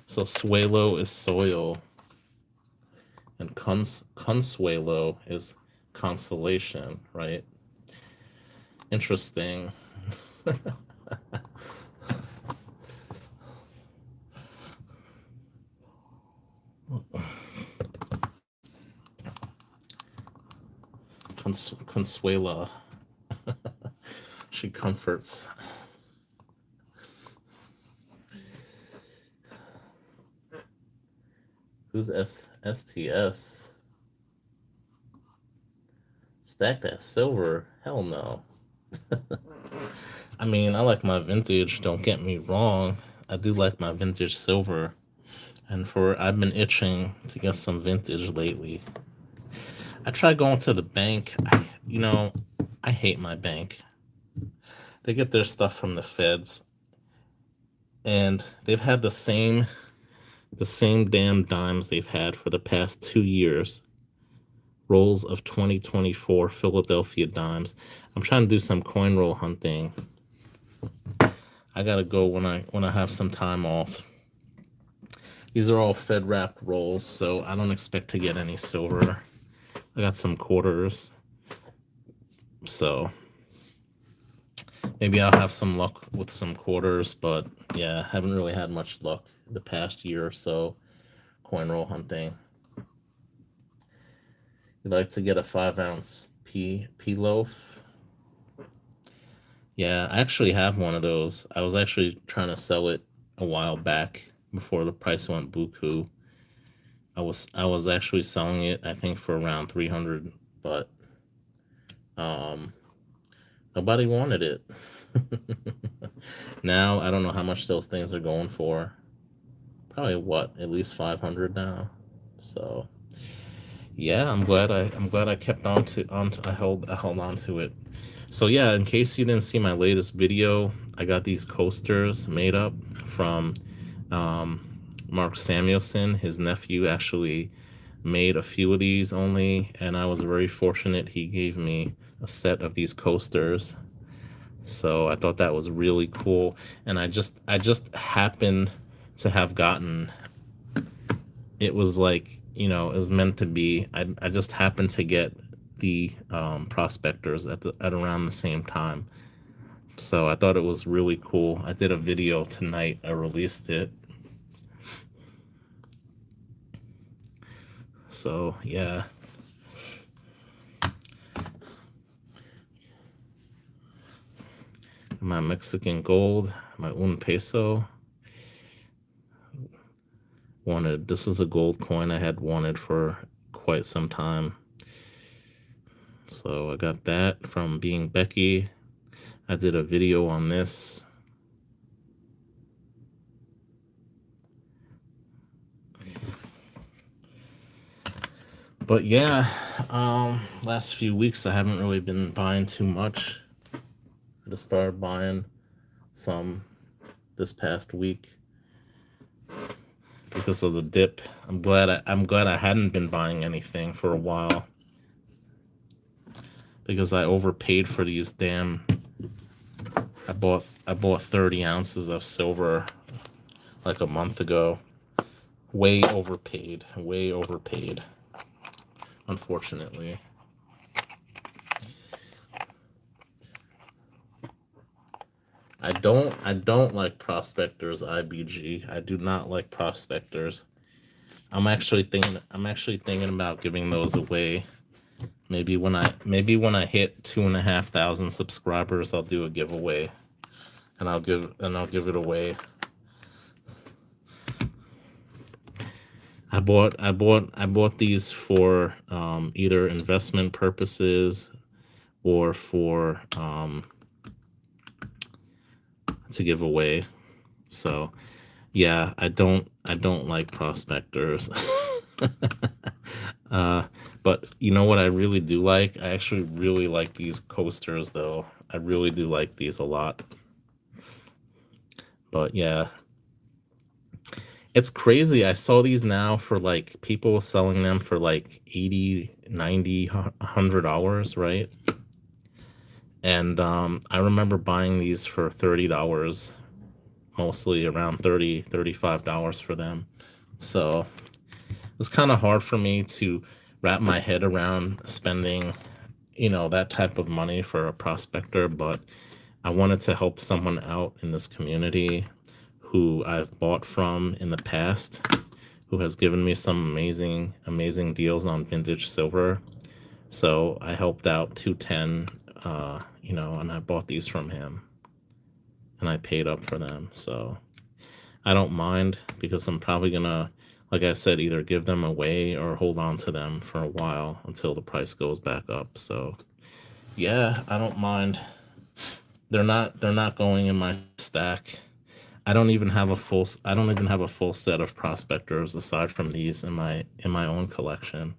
So Suelo is soil, and Consuelo is consolation, right? Interesting. Consuela. She comforts. Who's STS? Stack that silver? Hell no. I mean, I like my vintage, don't get me wrong. I do like my vintage silver. And I've been itching to get some vintage lately. I tried going to the bank. I hate my bank. They get their stuff from the feds. and they've had the same damn dimes they've had for the past 2 years. Rolls of 2024 Philadelphia dimes. I'm trying to do some coin roll hunting. I gotta go when I have some time off. These are all Fed wrapped rolls, so I don't expect to get any silver. I got some quarters, so maybe I'll have some luck with some quarters, but yeah, haven't really had much luck the past year or so coin roll hunting. You'd like to get a 5 ounce pea loaf? Yeah, I actually have one of those. I was actually trying to sell it a while back before the price went buku. I was actually selling it, I think, for around 300, but um nobody wanted it. Now I don't know how much those things are going for. Probably what, at least 500 now. So yeah, I'm glad I kept I held on to it. So yeah, in case you didn't see my latest video, I got these coasters made up from um, Mark Samuelson. His nephew actually made a few of these only, and I was very fortunate. He gave me a set of these coasters, so I thought that was really cool. And I just happened to have gotten, it was like, it was meant to be. I just happened to get the prospectors at around the same time, so I thought it was really cool. I did a video tonight. I released it. So yeah, my Mexican gold, my un peso. Wanted, this is a gold coin I had wanted for quite some time. So I got that from Being Becky. I did a video on this. But yeah, last few weeks I haven't really been buying too much. I just started buying some this past week because of the dip. I'm glad I hadn't been buying anything for a while because I overpaid for these damn. I bought 30 ounces of silver like a month ago. Way overpaid. Way overpaid. Unfortunately. I don't like prospectors, IBG. I do not like prospectors. I'm actually thinking about giving those away. Maybe when I hit 2,500 subscribers, I'll do a giveaway, and I'll give it away. I bought these for either investment purposes or for to give away. So yeah, I don't like prospectors. uh, but you know what I really do like? I actually really like these coasters though. I really do like these a lot. But yeah, it's crazy. I saw these now for like people selling them for like 80, 90, $100, right? And I remember buying these for $30, mostly around 30, $35 for them. So it's kind of hard for me to wrap my head around spending, that type of money for a prospector, but I wanted to help someone out in this community who I've bought from in the past, who has given me some amazing, amazing deals on vintage silver. So I helped out 210, and I bought these from him and I paid up for them. So I don't mind because I'm probably gonna, like I said, either give them away or hold on to them for a while until the price goes back up. So yeah, I don't mind. They're not going in my stack. I don't even have a full set of prospectors aside from these in my own collection.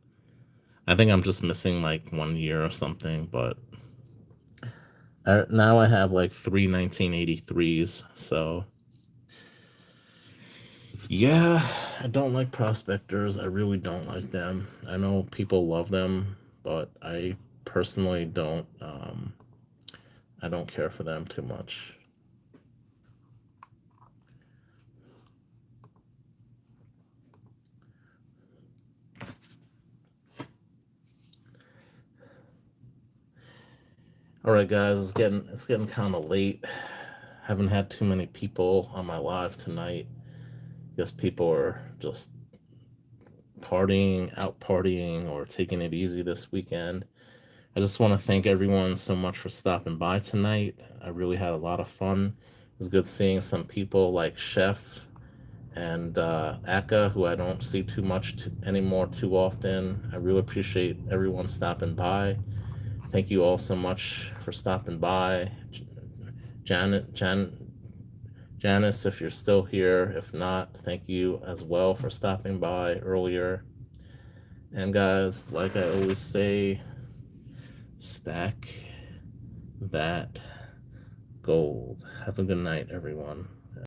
I think I'm just missing like 1 year or something, but now I have like three 1983s. So Yeah, I don't like prospectors. I really don't like them. I know people love them, but I personally don't. I don't care for them too much. All right, guys, it's getting kind of late. Haven't had too many people on my live tonight. Guess people are just partying, or taking it easy this weekend. I just want to thank everyone so much for stopping by tonight. I really had a lot of fun. It was good seeing some people like Chef and Aka, who I don't see too much anymore too often. I really appreciate everyone stopping by. Thank you all so much for stopping by. Janet, Janice, if you're still here. If not, thank you as well for stopping by earlier. And guys, like I always say, stack that gold. Have a good night, everyone.